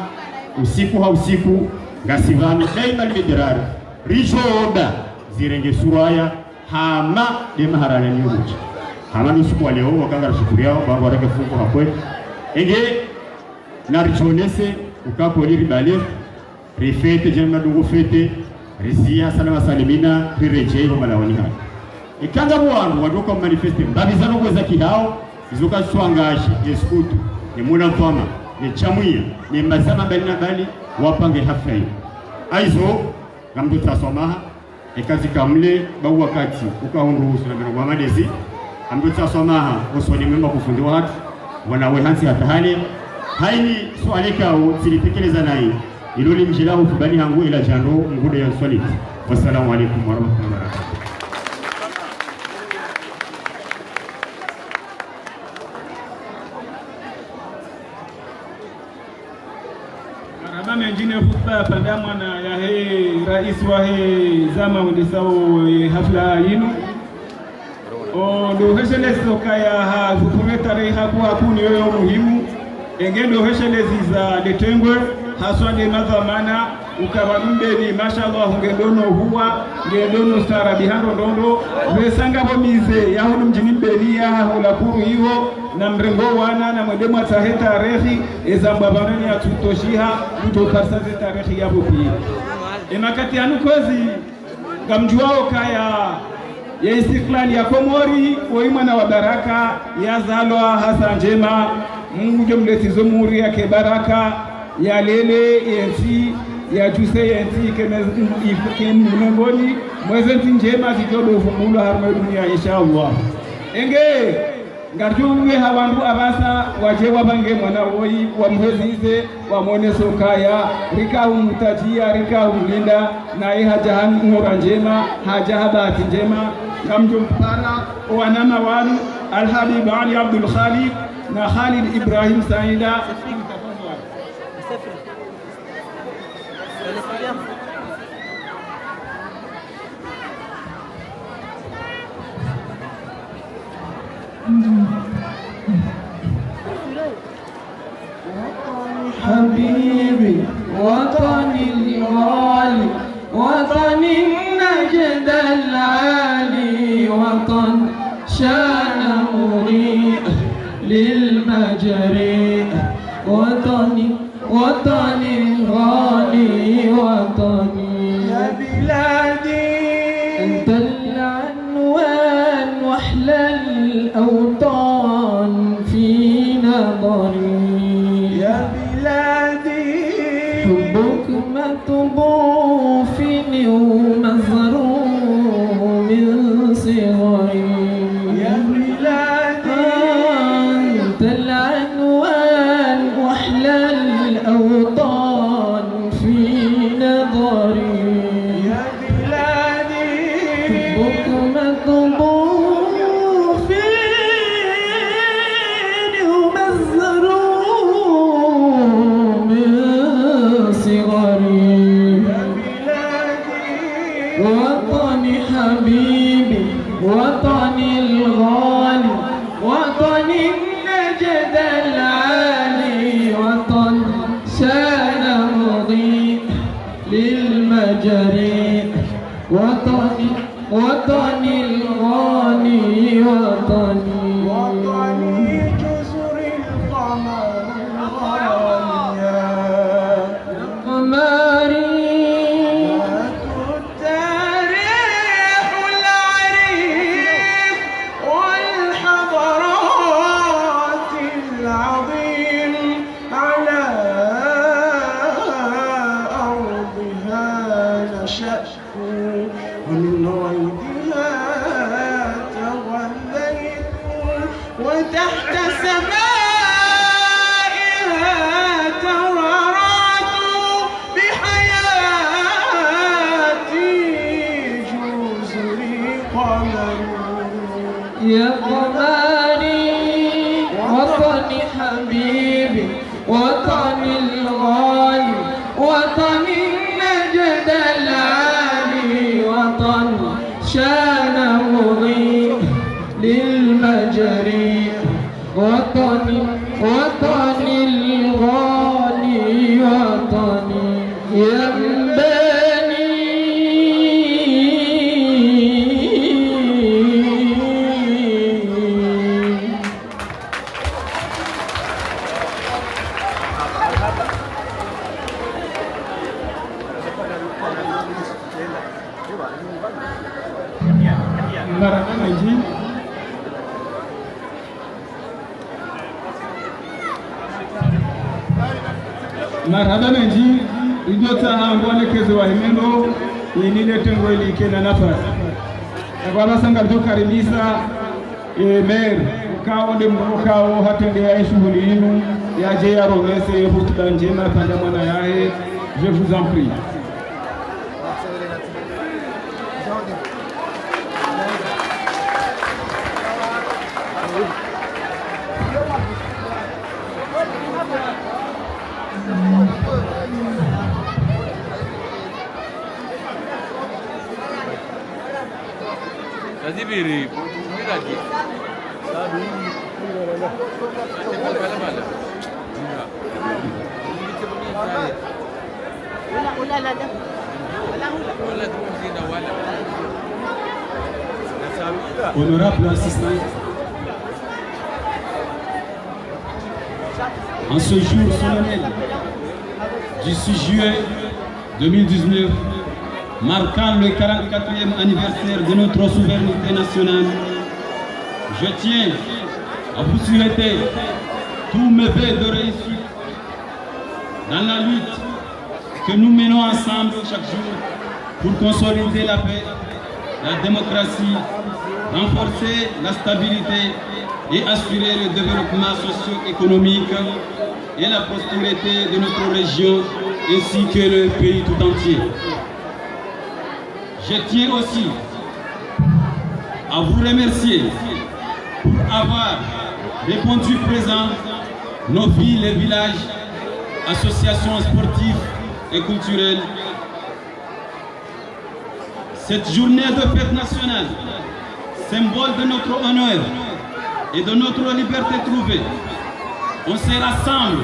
usiku ha usiku ngasivami daima limedirari rijoda zirenge suraya hama de maharana nyuruji hama nusuku waleo wakanga shukuriao bango wareke fungu hakwe enge narichonese ukakoli ribale rifete jema dungu fete risia salama salimina rirejeo malawani haya ikanga mwangu wadoka manifeste mbabizano kweza kihao izoka swangashi eskutu ni muna mfama ni chamwia ni mazama bali na bali wapange hafla hiyo aizo ngamdu tasomaha ikazi kamle bau wakati ukaunruhusu na mwana madezi amdu tasomaha usoni mwema kufundiwa hatu wanawe hansi hatahali haini swalika utilipekeleza nai iloli mjilahu kubali hangu ila jano mgude ya swaliti. Wassalamu alaikum warahmatullahi wabarakatuh. Mengine khutba pandamwa na ya rais wa zama wendesao hafla yinu ndo heshele soka ya hafufume tarehe hakuni yoyo muhimu engendo heshele za detengwe haswa de madhamana ukabambe ni mashallah ngendono huwa ngendono stara bihando ndondo besanga bomize yahulu mjini belia hula kuru hiyo na mrengo wana na mwendemo atahe tarehi ezamba banani atutoshiha mtu karsaze tarehi yabo pia emakati anu kozi gamjuao kaya ya istiklali ya Komori oimana wa baraka ya zalwa hasa njema Mungu jomletizo muri ya kebaraka ya lele yensi ya juse yensi kemungoni mwezenti njema zijodo fumulo harma dunia inshallah enge ngarjumwe hawandu abasa waje wabange mwana woi wamhezize wamone sokaya rika umutajia rika umulinda na haja ngora njema haja habati njema ngamjumpana wanama wanu Alhabib Ali Abdul Khalid na Khalid Ibrahim Saida حبيبي وطني الغالي وطن النجد العالي وطن شان مريء للمجري وطني الغالي وطني يا بلادي أنت العنوان واحلى الأوطان في نظري يا بلادي حبك مطبوع فيني ومزروع من صغري يا بلادي أنت العنوان واحلى الأوطان في نظري يا بلادي حبك مطبوع فيني ومزروع من صغري يا بلادي وطني حبيبي وطني الغالي وطني النجد العالي وطن شان مضيء للمجري وطني الغالي وطني جزر القمر الغالية قمري التاريخ العريق والحضارات العظيم على أرضها نشأت ومن غيرها تغذيت وتحت سمائها ترعرعت بحياتي جزري قمر يا قمري وطني حبيبي وطني الغالي وطني النجد العالي وطن شان مضيء وطني الغالي وطني ينبني marhaba menji idota hangwane kezo wa himendo inile tengo ili kena nafasi kwa basanga tukaribisa mer kao de mkao hatende ya shughuli yenu yaje ya romese hutuba njema panda mwana yae. Je vous en prie. Jadi biri, biri lagi. Sabi, Honorable assistant, en ce jour solennel du 6 juillet 2019, marquant le 44e anniversaire de notre souveraineté nationale, je tiens à vous souhaiter tous mes vœux de réussite dans la lutte que nous menons ensemble chaque jour pour consolider la paix, la démocratie, renforcer la stabilité et assurer le développement socio-économique et la prospérité de notre région ainsi que le pays tout entier. Je tiens aussi à vous remercier pour avoir répondu présent nos villes et villages, associations sportives et culturelles. Cette journée de fête nationale, symbole de notre honneur et de notre liberté trouvée, on se rassemble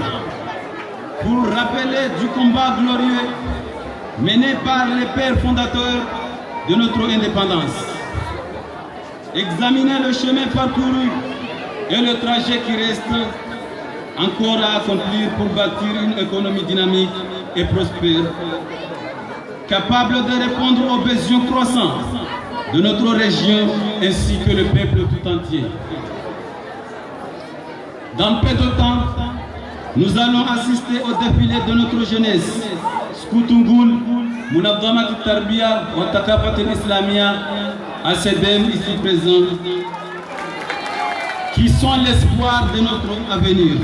pour rappeler du combat glorieux mené par les pères fondateurs de notre indépendance. Examiner le chemin parcouru et le trajet qui reste encore à accomplir pour bâtir une économie dynamique et prospère, capable de répondre aux besoins croissants de notre région ainsi que le peuple tout entier. Dans peu de temps, nous allons assister au défilé de notre jeunesse, Skoutungoul, Mounabdamat Tarbiya, Watakafat Islamia, ACDM ici présents, qui sont l'espoir de notre avenir.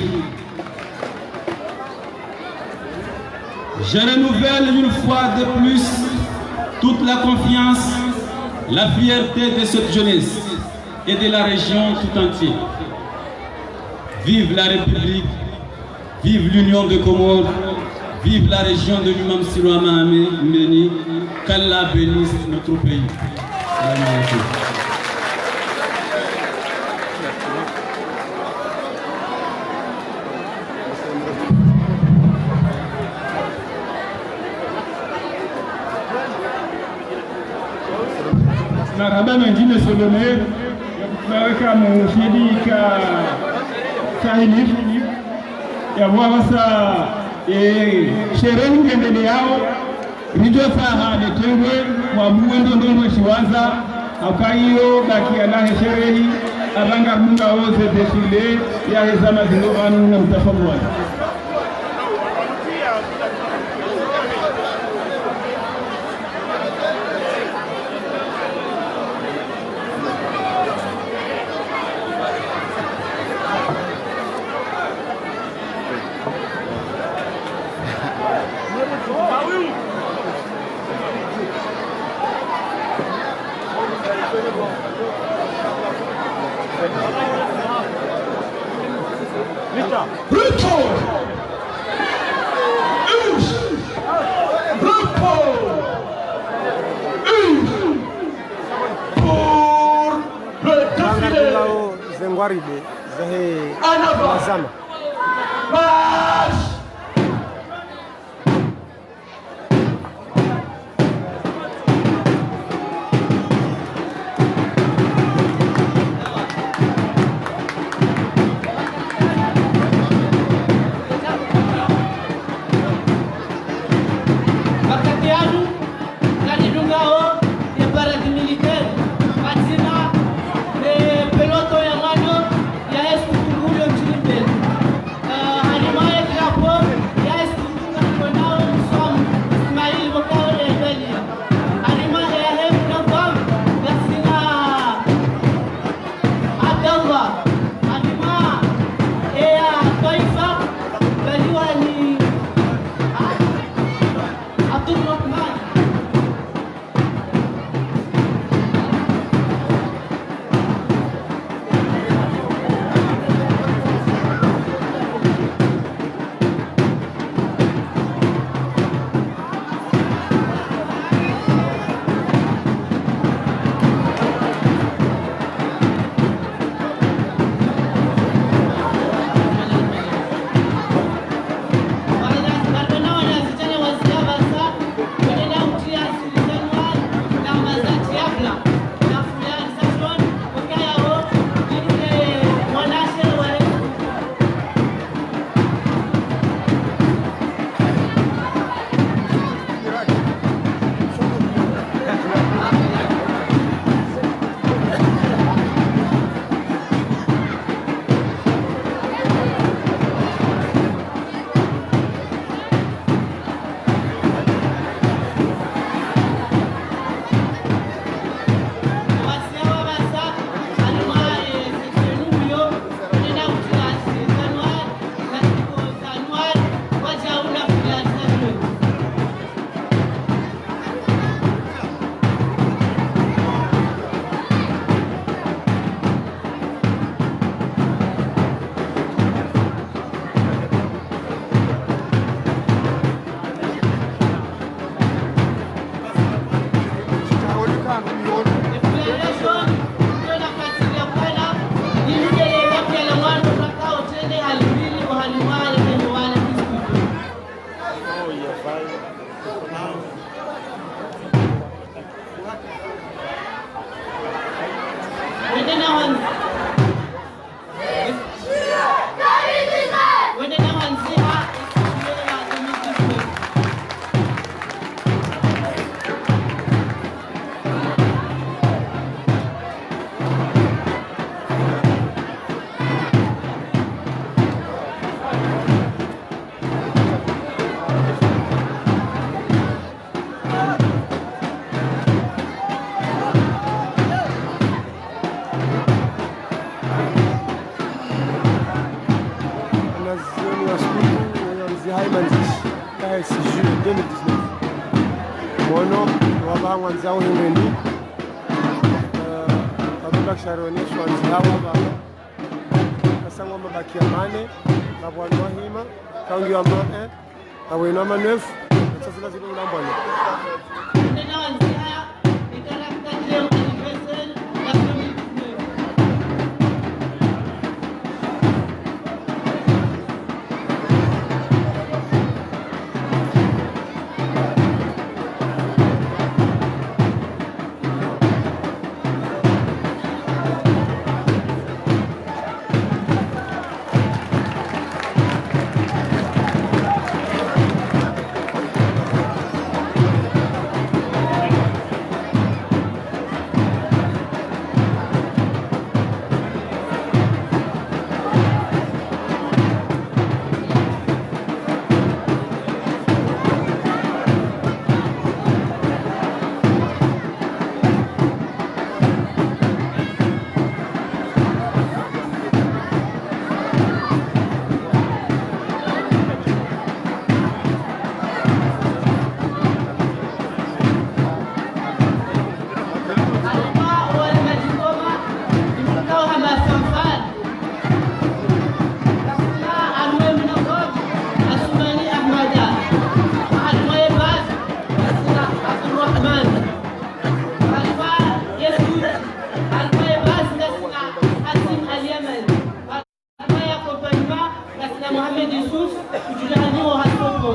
Je renouvelle une fois de plus toute la confiance, la fierté de cette jeunesse et de la région tout entière. Vive la République, vive l'Union de Comores, vive la région de l'Imam Sirouama Mbeni, qu'Allah bénisse notre pays. Marhaba mengine Solomon, naweka mshirika sahili ya wasa sherehe ngende yao rijo saha de tengwe wa muendo ndono shiwanza akaiyo baki alahe sherehi abanga munga oze defile ya hezama zingovanu na mtafamwa. Zengwaride zahe mazama Marche! Zao himeni ababa sharoneshwa nzawa ba kasangwa mabaki amane babwanwa hima kaungi wa ma awena ma 9 sasa lazima ulambone Mohamed Yusuf kujulikana wa Hasoko.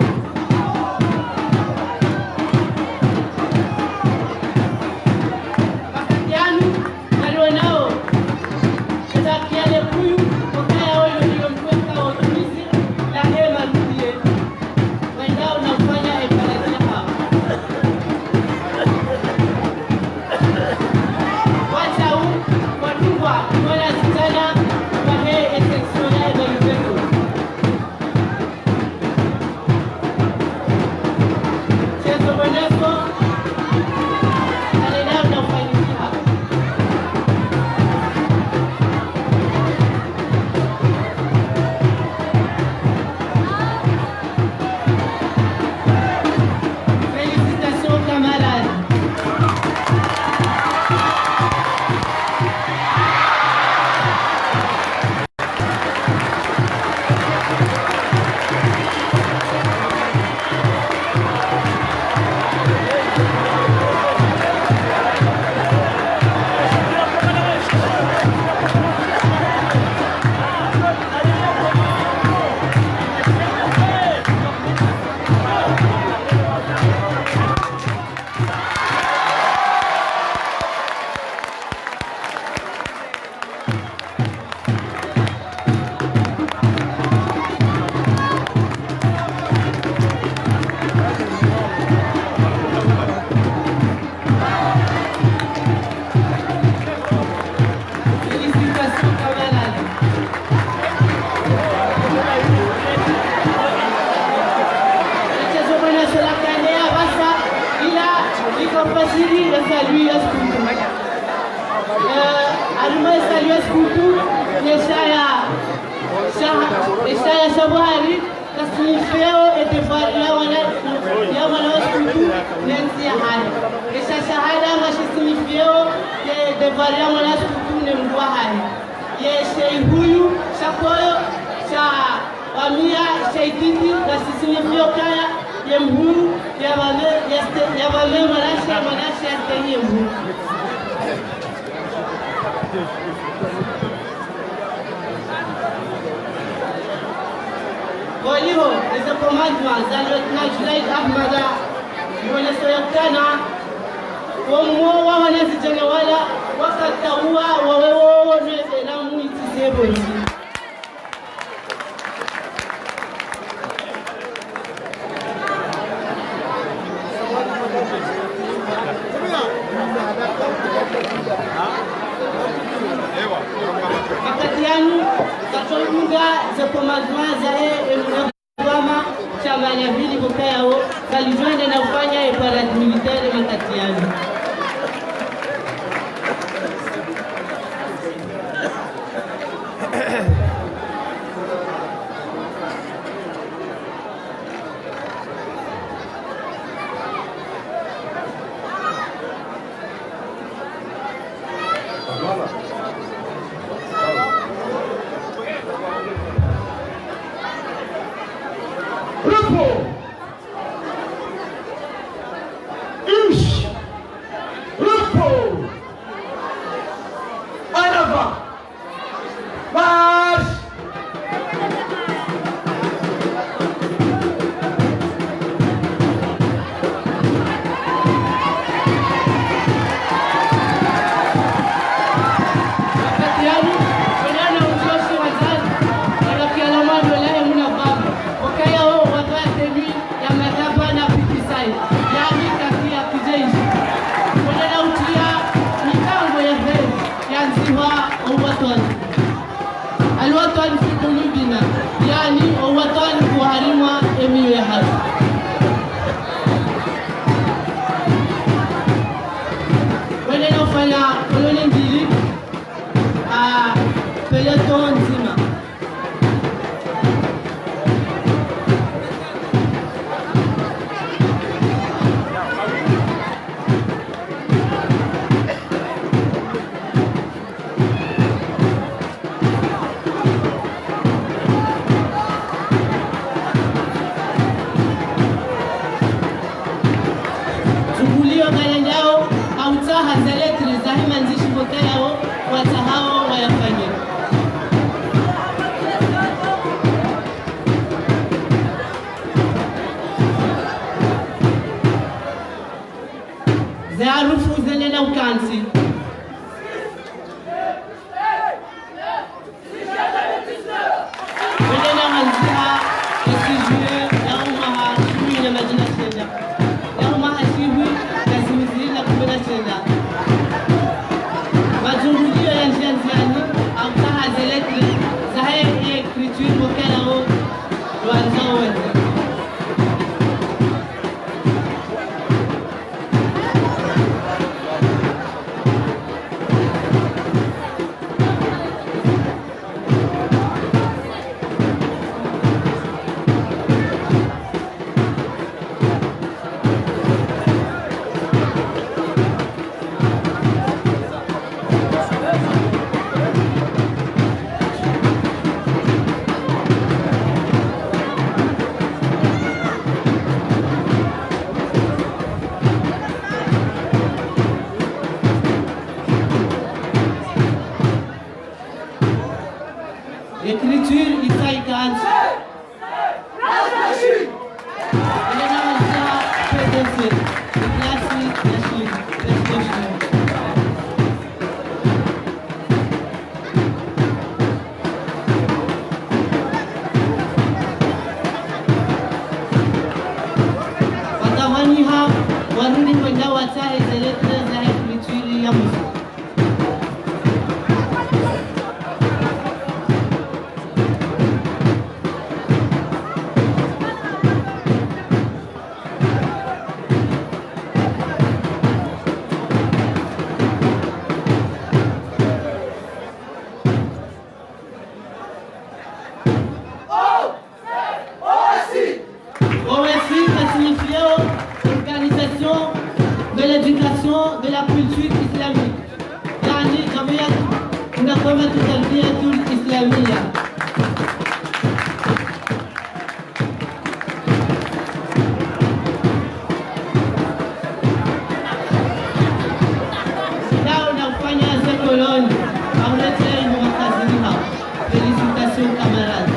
Waliho is a commandment that Lieutenant Junaid Ahmada wanasoyakana wamwo wanazijana wala wakataua wawewo na muitisebo Akatianu katolunga za commandement za emunagama chama ya vili bokayao kalijoenda na kufanya parade militaire makatianu. Alwatan fi qulubina, yani watan kuharimwa emiwe hasi. Wale nafanya koloni mbili peloton nzima. ukansi. Wedena manzia esijue ya umaha shimi na majina chenda. Ya umaha shimi na simizili na kumena chenda. Majungulio ya njianziani au taha zeletre zahe ekriture mokela o luanzao wende. L'écriture itaïkante. Elle est dans le genre PDC, le classique, la Chine, l'expression. Watawaniha warudi kwenda watahe zeletre za écriture ya muziki. Organisation de l'éducation de la culture islamique. Yani Jamiat Munaqabat Tarbiyatul Islamiyya. Là unafanya sekoloni aulete mwakaziniha. Félicitations camarades.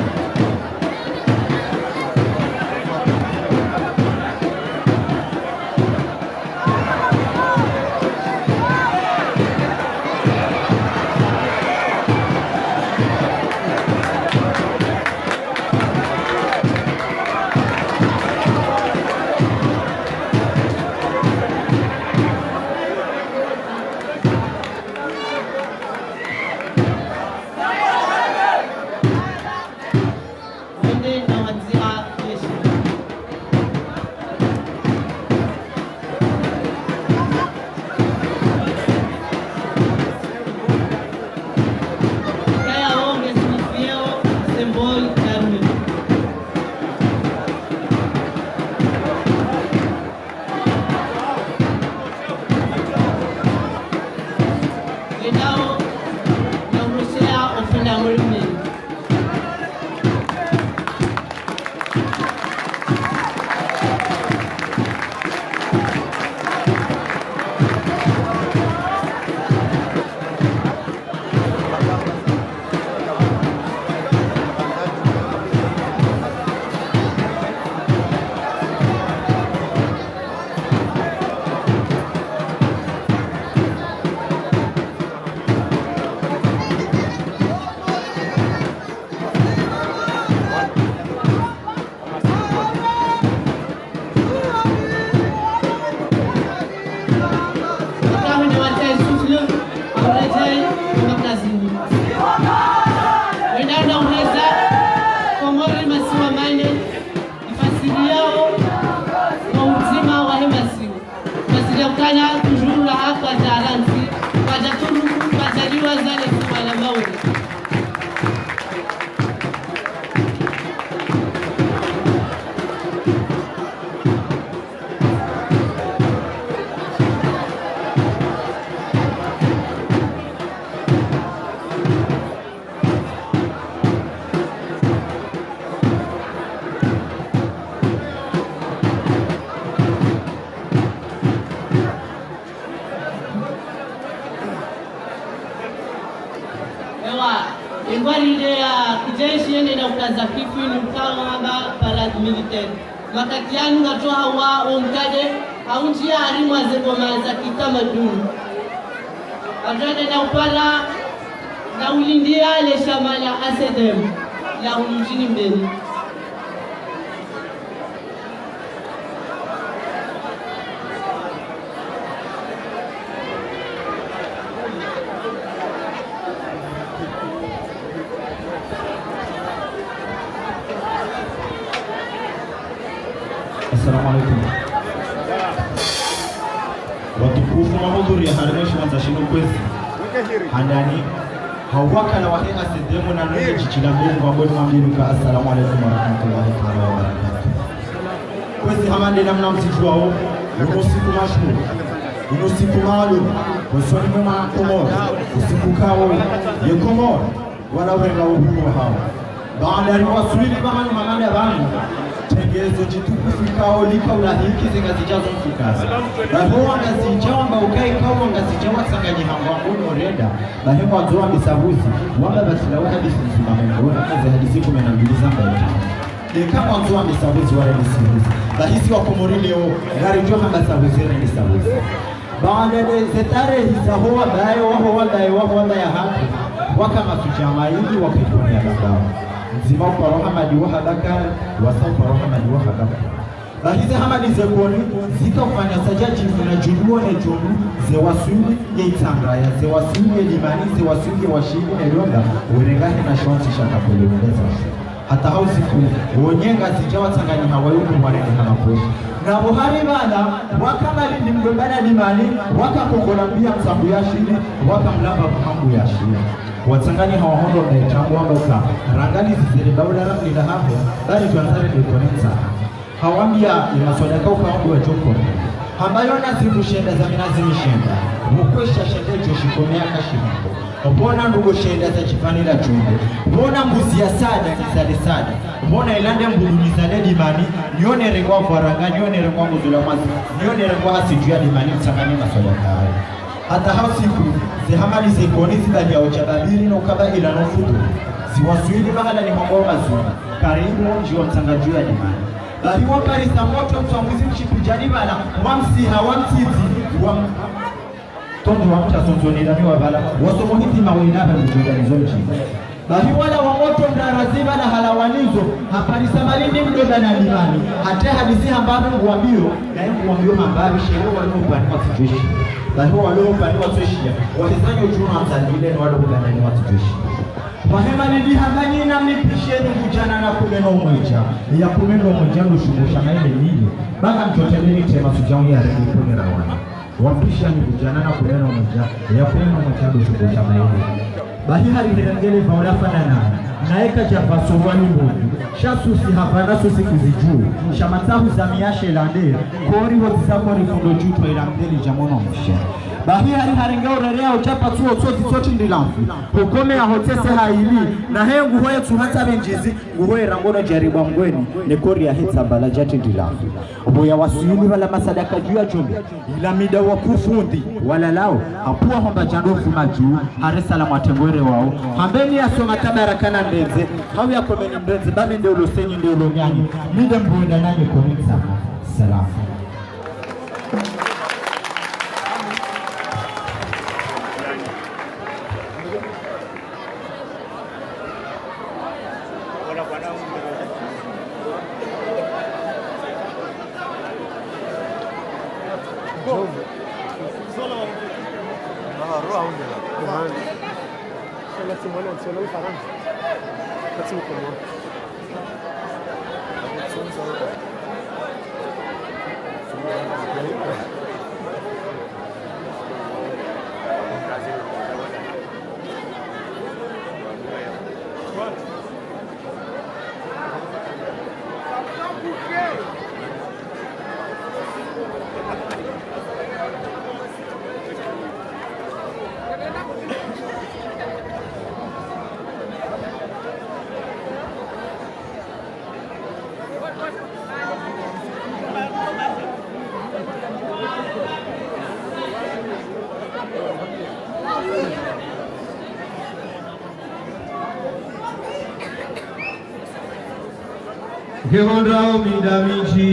Toujours la hapa zaransi, wajaturu wazaliwa zale kwa mauli. Ingwari ile ya kijeshi yende na ukaza kifu ni mkao haba parade militaire. Wakati yanu ngatoa wa omkade haunjia harimu azegoma za kitamaduni. Wajane na upala na ulindia le shama la ACDM la mjini Mbeni. Assalamu alaikum. Watukufu mahudhuria harimo shimanza shino kwezi handani hawaka na wahenga sedemo na nune chichila mungu waboni mambiruka. Assalamu alaikum warahmatullahi ta'ala wabarakatuh. Kwezi hamande namna msijuao usiku mashhur usiku maalum usoni mwema Komoro usiku kao ye Komoro wala wenga uhuru hao baada ya waswili kama ni mamanda bangu tengezo jitukufu kao lika ulahiki zingazijazo mfikazi bahoa ngazijamba ukai kao ngazijawa sanganyi hangwangu oreda bahemwa zoa misahuzi wamba basilawa hadisi msimamengona kazi hadisi 12 zamba ya kama zoa misahuzi wale misihuzi bahisi wa Komori leo gari joha misahuzi na misahuzi baada ya zetare hisahoa bayo waho ya hatu waka masujama hivi wakaiponia babao nzima kwa Muhammad wa hadaka wasa kwa Muhammad wa hadaka bahize hamadi zekoni zikafanya sajaji na junuo ne jonu ze wasuli ye itangaya ze wasuli ye limani ze wasuli ye washini ne londa urengahe na shwansi shaka kuliongeza hata hao siku uonyenga zijawa tangani hawayuku mwarene hanaposhi na buhari bana wakamali ni mgombana limani wakakongola msambu ya shini wakamlamba mhambu ya shini watangani hawahondo na itangu wamboka rangali zizere daula nila hapo bali tuanzare dekonenza hawambia inasodaka ukaombi wa joko ambayo nazimu shenda za minazimu shenda mukwesha shenda joshikomea kashimako mbona ndugo shenda za chipani la chumbe mbona mbuzi ya sada nizale sada mbona ilande mbulu nizale dimani nione rengwa faranga nione rengwa muzula mazi nione rengwa hasijua dimani msangani masodaka hayo hata hao siku zihamali zekoni zibali ya ochababiri na ukaba ila nofutu ziwasuili mahala ni mambo mazuri karibu njiwa mtangajua ya dimani bali waparisa moto mtuanguzi mshipujani bala wamsiha wamtiti tondo wamcha sonzoni dami wabala wasomohiti mawinaba mjogani zonchi bali wala wa moto mdaraziba na halawanizo haparisa malini mdoda na dimani hata hadisi hambabu nguambio na nguambio hambabu sherewa waliopani watujeshi bali waliopani watujeshi walisanyo ujuna mtangile na waliopani watujeshi mahema nidi hanganyi na mnipisheni kujana na kumeno mweja ya kumeno mweja nushumusha na ile nini baka mchoteleni tema sujauni ya rengi kwenye rawana wampisha ni kujana na kumeno mweja ya kumeno mweja nushumusha na ile bahi hari hirangele vaulafana na eka javaso wani mwudu shasusi hapana susi kuzijuu shamatahu za miyashe lande kori wazizako rifundo jutwa ilamdeli jamono mwisha bahi hari harengeo rerea uchapa tuo toti toti ndilamfu kukome ya hotese haili na hee nguhoye tuhata benjizi nguhoye rangono jaribu mgweni ne kori ya hita balajati ndilamfu uboya wasuyuni wala masadaka juu ya jumbi ila mida wakufundi wala lao hapuwa homba jandofu majuu haresala mwatengwere wao hambeni ya soma tabarakana ndenze hawi ya komeni mdenze bame nde ulosenyi nde ulonyani mida mbuenda nanye komita salamu. Gehondrao midamichi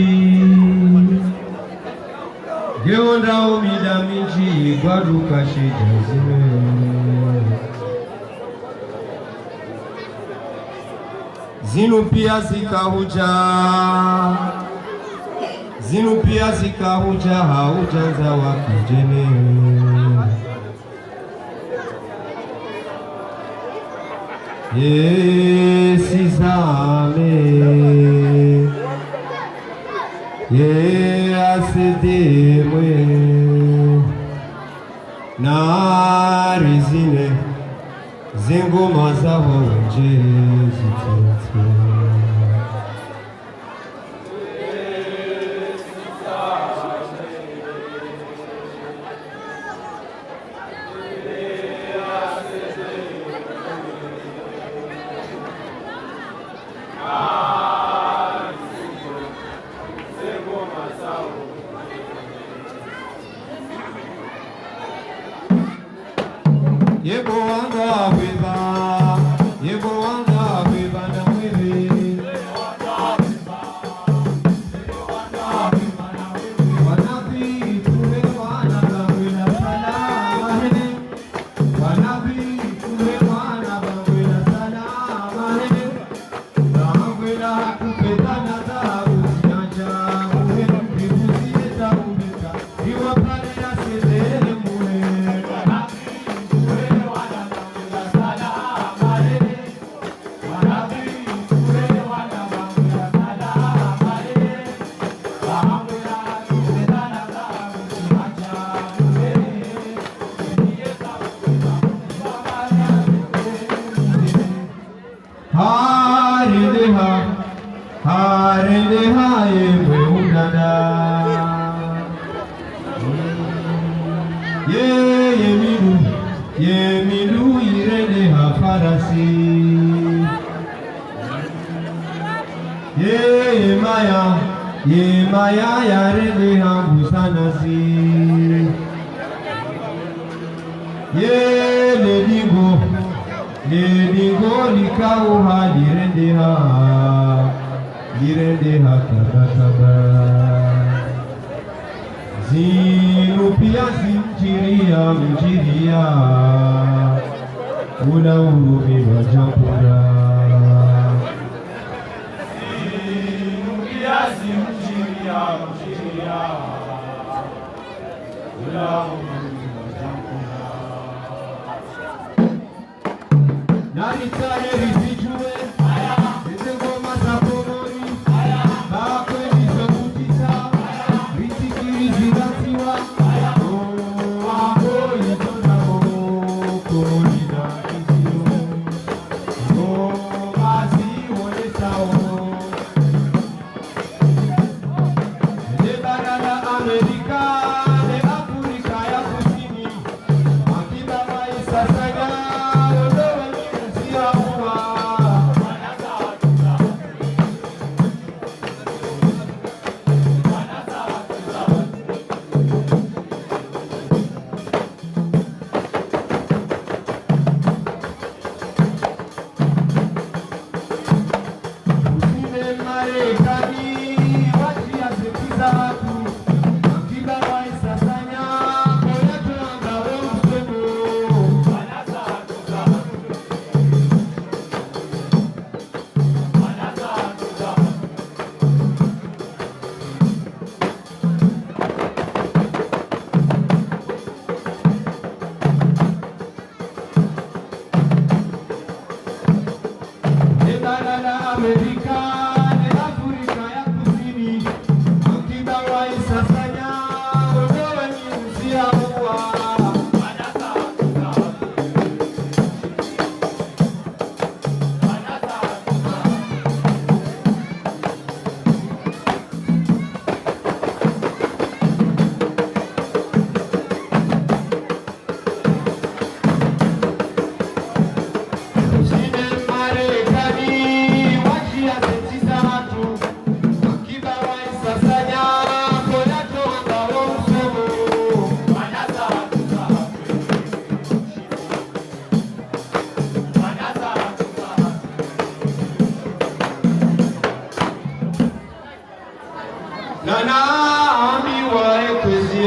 Geonda umida miji gwaduka shida zime Zinu pia zikahuja haujanza wakijene Sisame asedemwe narizine zengoma zabo nje zitete Yemilu irene hafarasi Yemaya yarene hambusanasi Ledigo likauha lirendeha karataba Zinupia zinjiria mjiria Una urumi wajampura Zinupia zinjiria mjiria Una urumi wajampura Naritane rizijue Zengoma za pomori Bakwe nizokutisa Ritikiri zidatiwa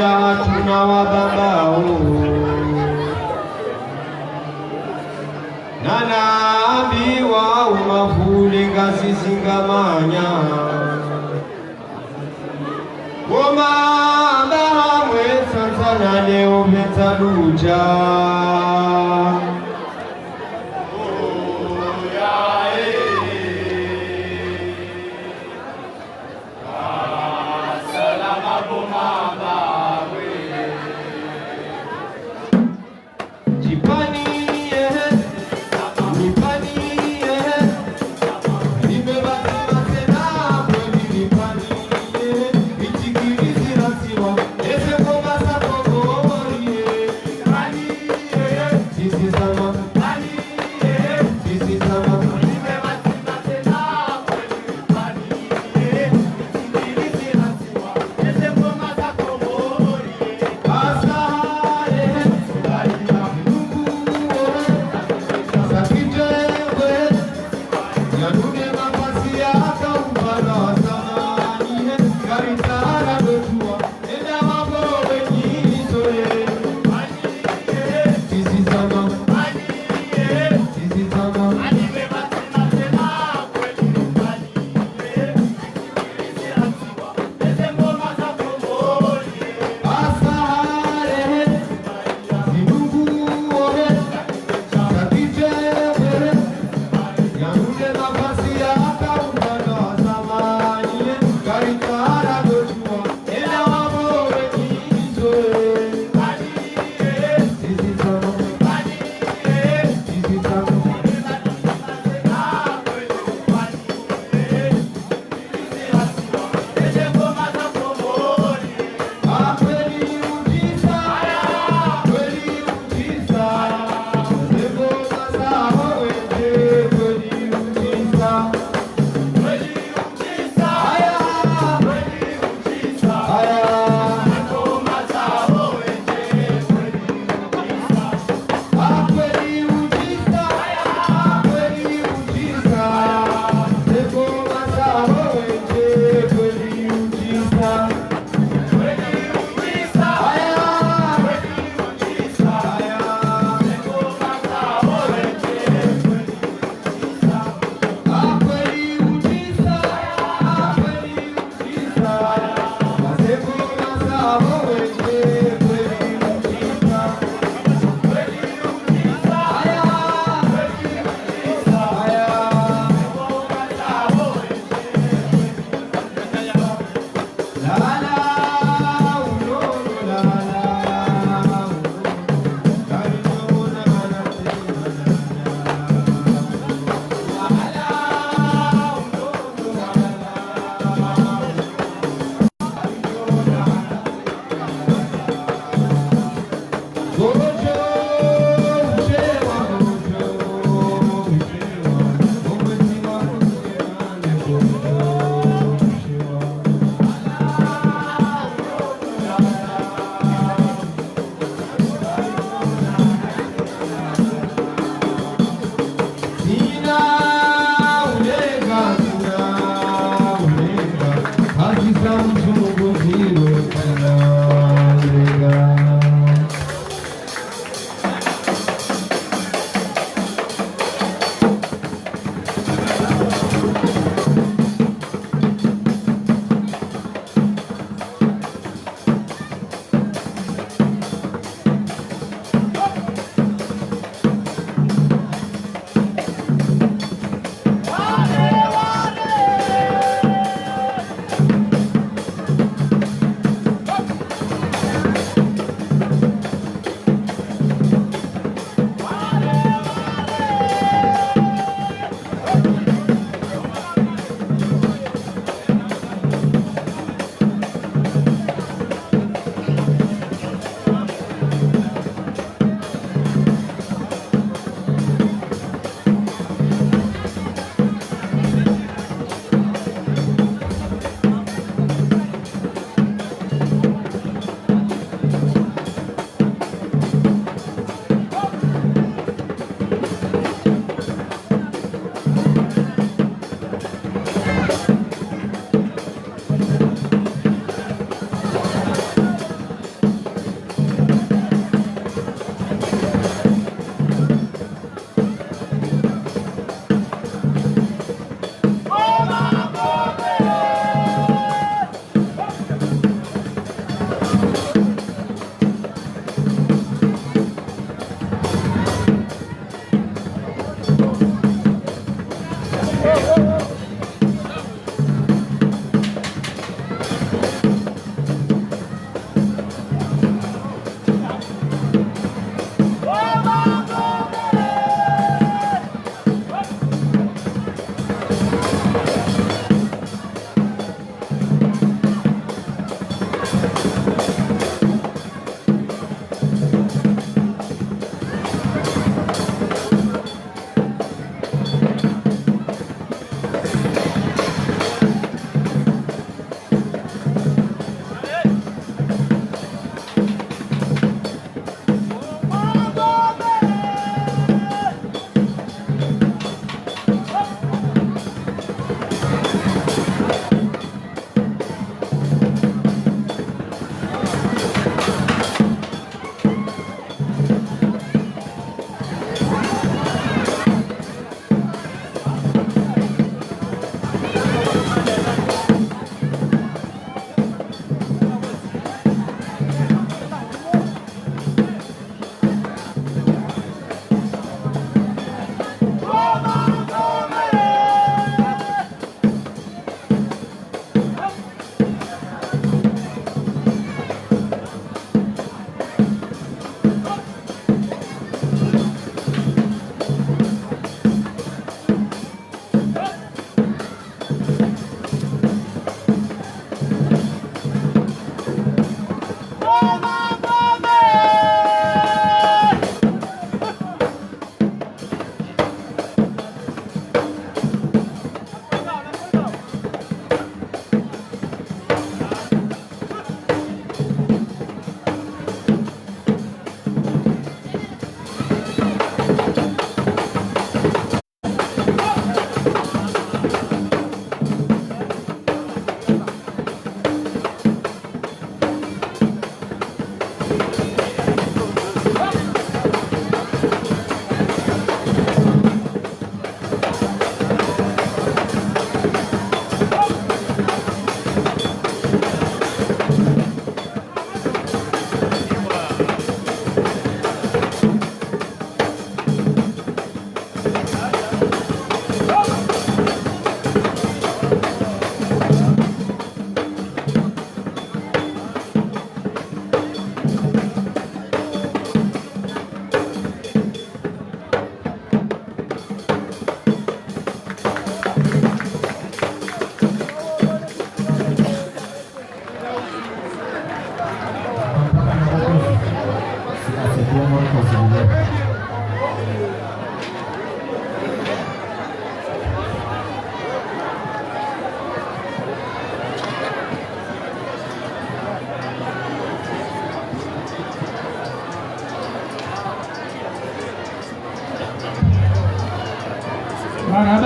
ya tuna wababao nanaambiwa umavule ngazi zingamanya Gomamba hamwe Tanzania leo betaluja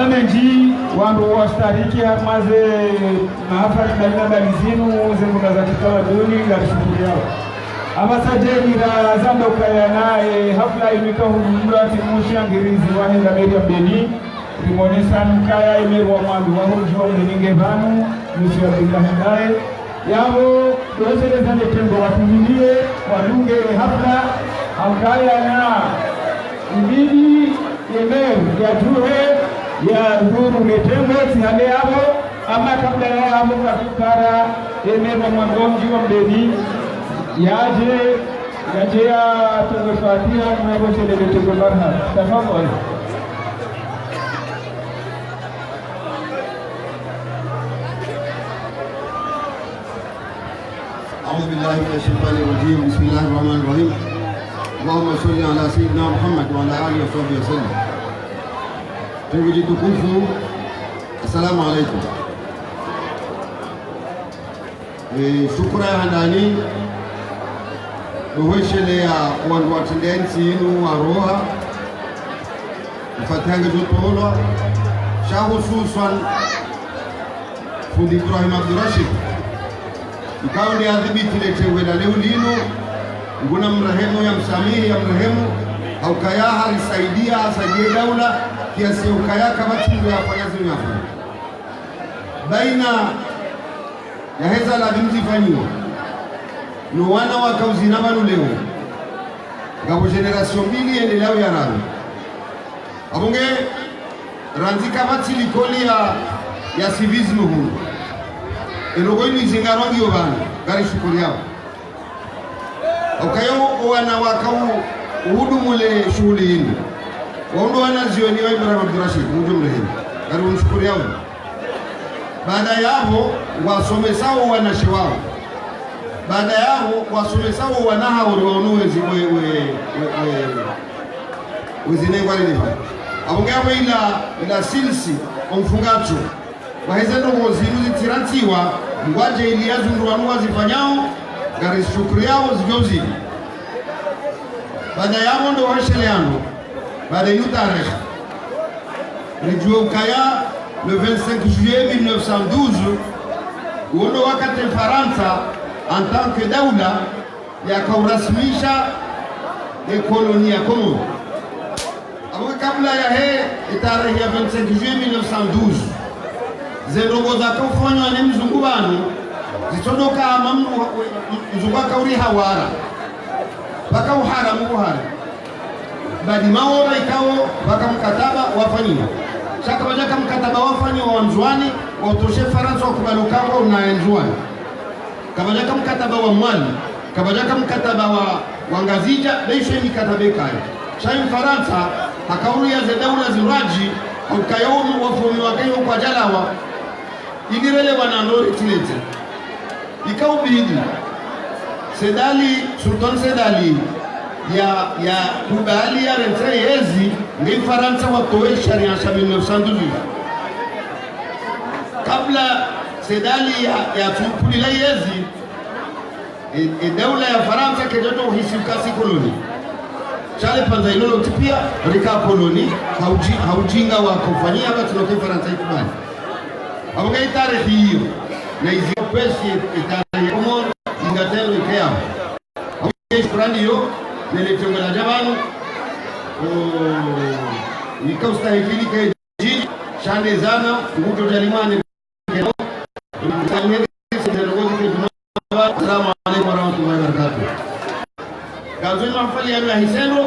menji wandu wastariki maze mahafali dalina balizinu zenguna za kitamaduni ngalishukuri yao amasajeni ra zamba ukaya naye hafla imika hudumura timushi angirizi wahenga meri ya Beni rimonesa mkaya imeru wa mwambi wahujiwa mninge vanu nusu ya bilahendaye yabo dozeleza netembo watumilie wadunge hafla amkaya na ibidi yemeru ya juhe ya dhuru netembo sihale yabo ama kabla ya yabo kakukara yemeru wa mwamgonji wa Beni yaje ya tungo Fatiha tunabochelele tungo barha tafadhali. أعوذ بالله من الشيطان الرجيم بسم الله الرحمن الرحيم اللهم صل على سيدنا محمد وعلى آله وصحبه وسلم. Tunguji tukufu, assalamu alaikum. Shukura ya handani uweshele ya wandu watendensi inu waroha mfatihanga jutolo shahususan fundi Ibrahim Abdurashid ikawa ndi adhibiti letewe na leo lino nguna mrehemu ya msamihi ya mrehemu haukayaha risaidia asaidie daula kiasi ukaya kama timu ya fanyazi nyafu baina ya heza la binti fanyiwa no wana wakauzina banu leo ngabo generation mbili endeleo ya rano abunge ranzika batili koli ya civisme huu elogo ni zingarongi obana gari shukuri yao okayo wana wakau uhudumule shughuli hili waundo wana zioni wa Ibrahim Abdurashid mjumlehi gari unshukuri yao baada yao wasomesao wanashi wao baada yao wasomesao wanaha uliwaonuwezi wezinengwa linifa abungeabo ila silsi omfungacho wahezendo ngozinu zitiratiwa ngwaje iliazu nduwanuwa zifanyao gari shukuri yao zijozi baada yao ndo washeleano baada yu tarehe rijue ukaya le 25 juillet 1912 uondo wakati Faransa en tant que daula yakaurasmisha ekolonia Komoro abuka kabla ya tarehe ya 25 juillet 1912 zendongo za kufanywa ni mzungubano zitodoka mamu mzungaka uri hawara baka uhara mubuhara badi maora ikao baka mkataba wafanyiwa shaka wajaka mkataba wafanyiwa wa mzwani wautoshe Faransa wakubalukangwa unaenzwani kabajaka mkataba wa mwali kabajaka mkataba wa ngazija leisho mikataba ikayo shai Faransa hakauri ya zedaula ziraji ukayomu wafomi wakayo kwa jalawa igirele wanandori tilete ikaubidi sedali Sultan Sedali ya kubali ya rentre yezi ngi Faransa watoe sharia sha 1912 kabla Sedali ya tupulila yezi daula ya Faransa kejoto uhisikasi koloni chale panza ilolo tipia rika koloni haujinga wa kufanyia batu loke Faransa ikubali abuga tarehe hiyo na hizo pesi tarehe Komoro ingatelo ikayao shukrani hiyo neletengo la jabanu nikastahili kaji shande zana nguto jalimani Assalamu alaikum warahmatullahi wabarakatuh. Kazuni mafali ya hisendo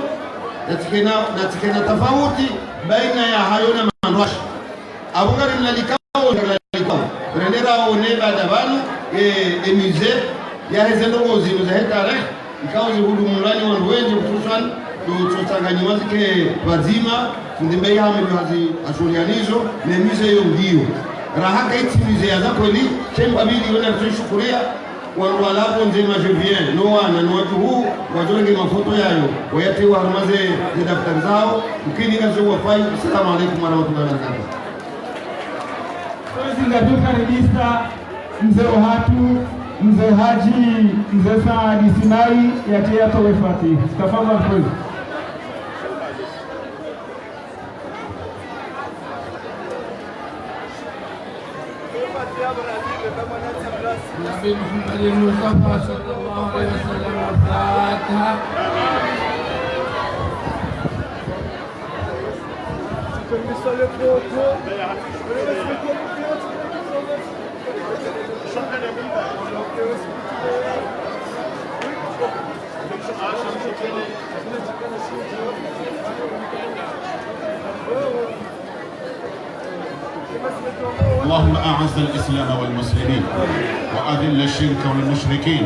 natikena tofauti baina ya hayo na manwashi abungari mlalikao renera oneba dabanu musée ya hisendo ngozinu za hetare ikawa zihudu mulani wandu wengi hususan tutanganywa zike wazima ndimbe ya mimi ashurianizo ne musée yo ndio rahaka iti musée za kweli chemba bili wana tushukuria walapo nzima je viens no wana no watu huu wajolenge mafoto yayo wayati wa harmaze ni daftari zao ukini kazo wafai. Assalamu alaikum warahmatullahi wabarakatuh. Zingadukaribista mzee Ohatu, mzee Haji, mzee Saadi Sinai yatia towe Fatiha. Tafadhali kweli. نبي محمد المصطفى صلى الله عليه وسلم الفاتحة. اللهم أعز الإسلام والمسلمين وأذل الشرك والمشركين.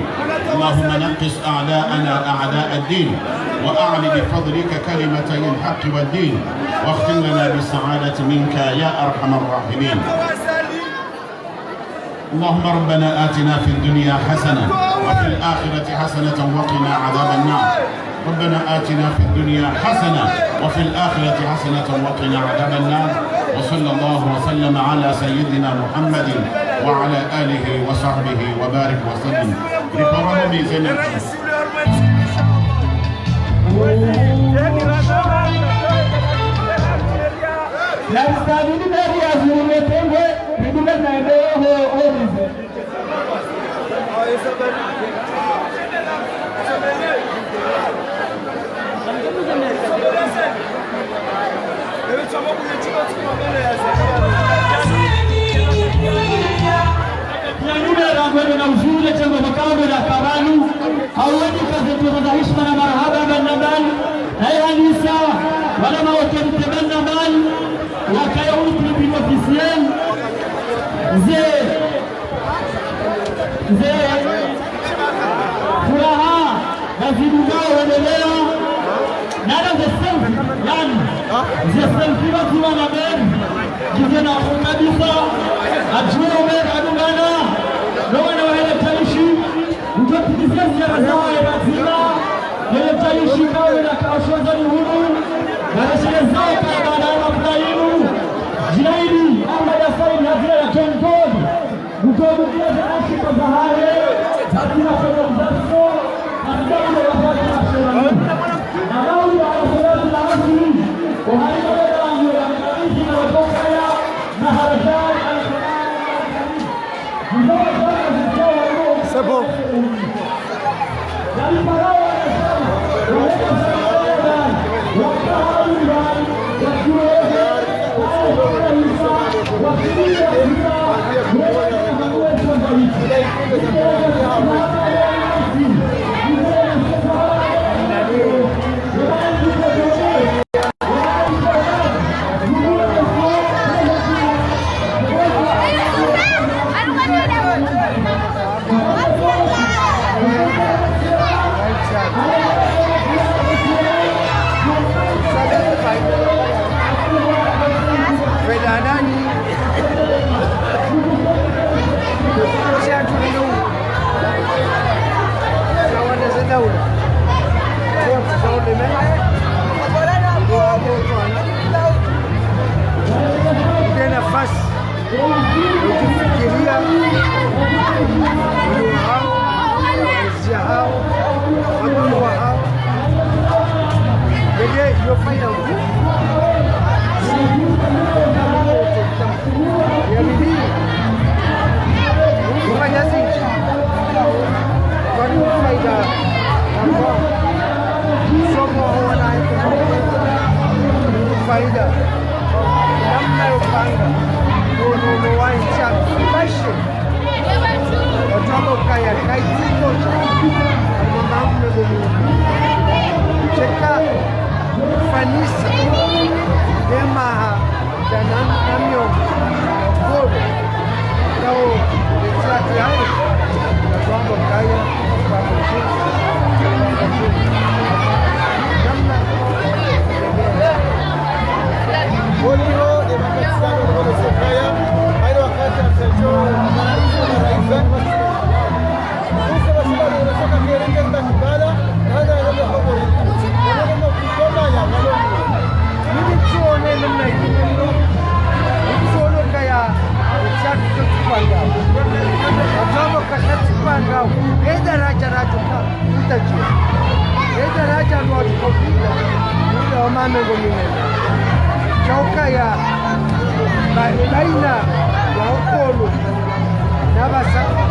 اللهم نقص أعداءنا أعداء الدين وأعل بفضلك كلمتي الحق والدين واختم لنا بالسعادة منك يا أرحم الراحمين. اللهم ربنا آتنا في الدنيا حسنة وفي الآخرة حسنة وقنا عذاب النار. ربنا آتنا في الدنيا حسنة وفي الآخرة حسنة وقنا عذاب النار. وصلى الله وسلم على سيدنا محمد وعلى آله وصحبه وبارك وسلم. na uzuri chango makao na kabanu hawezi kazi za heshima na marhaba banabani hayani sawa wala mawakili banabani wakayauni kulipima ofisieni mzee furaha na vidu zao waendelea nada za selfie yani za selfie wakiwa na beri kijana kabisa ajue umeka adungana Naona waelekeishi mtapitizia ziara zao ya lazima waelekeishi kawe na kawashoza ni huru na rashile zao kwa baada ya mafutayinu jinaidi ama ya saini hazina ya kenkodi mtobukia za ashi kwa zahare hatina kwa mzaso hatidamu ya wafati na shirani na mauli wa alasolati na ashi uhaima ya rangu ya mkabisi na watokaya na harajari C'est bon. baina ya Okolo na Basaka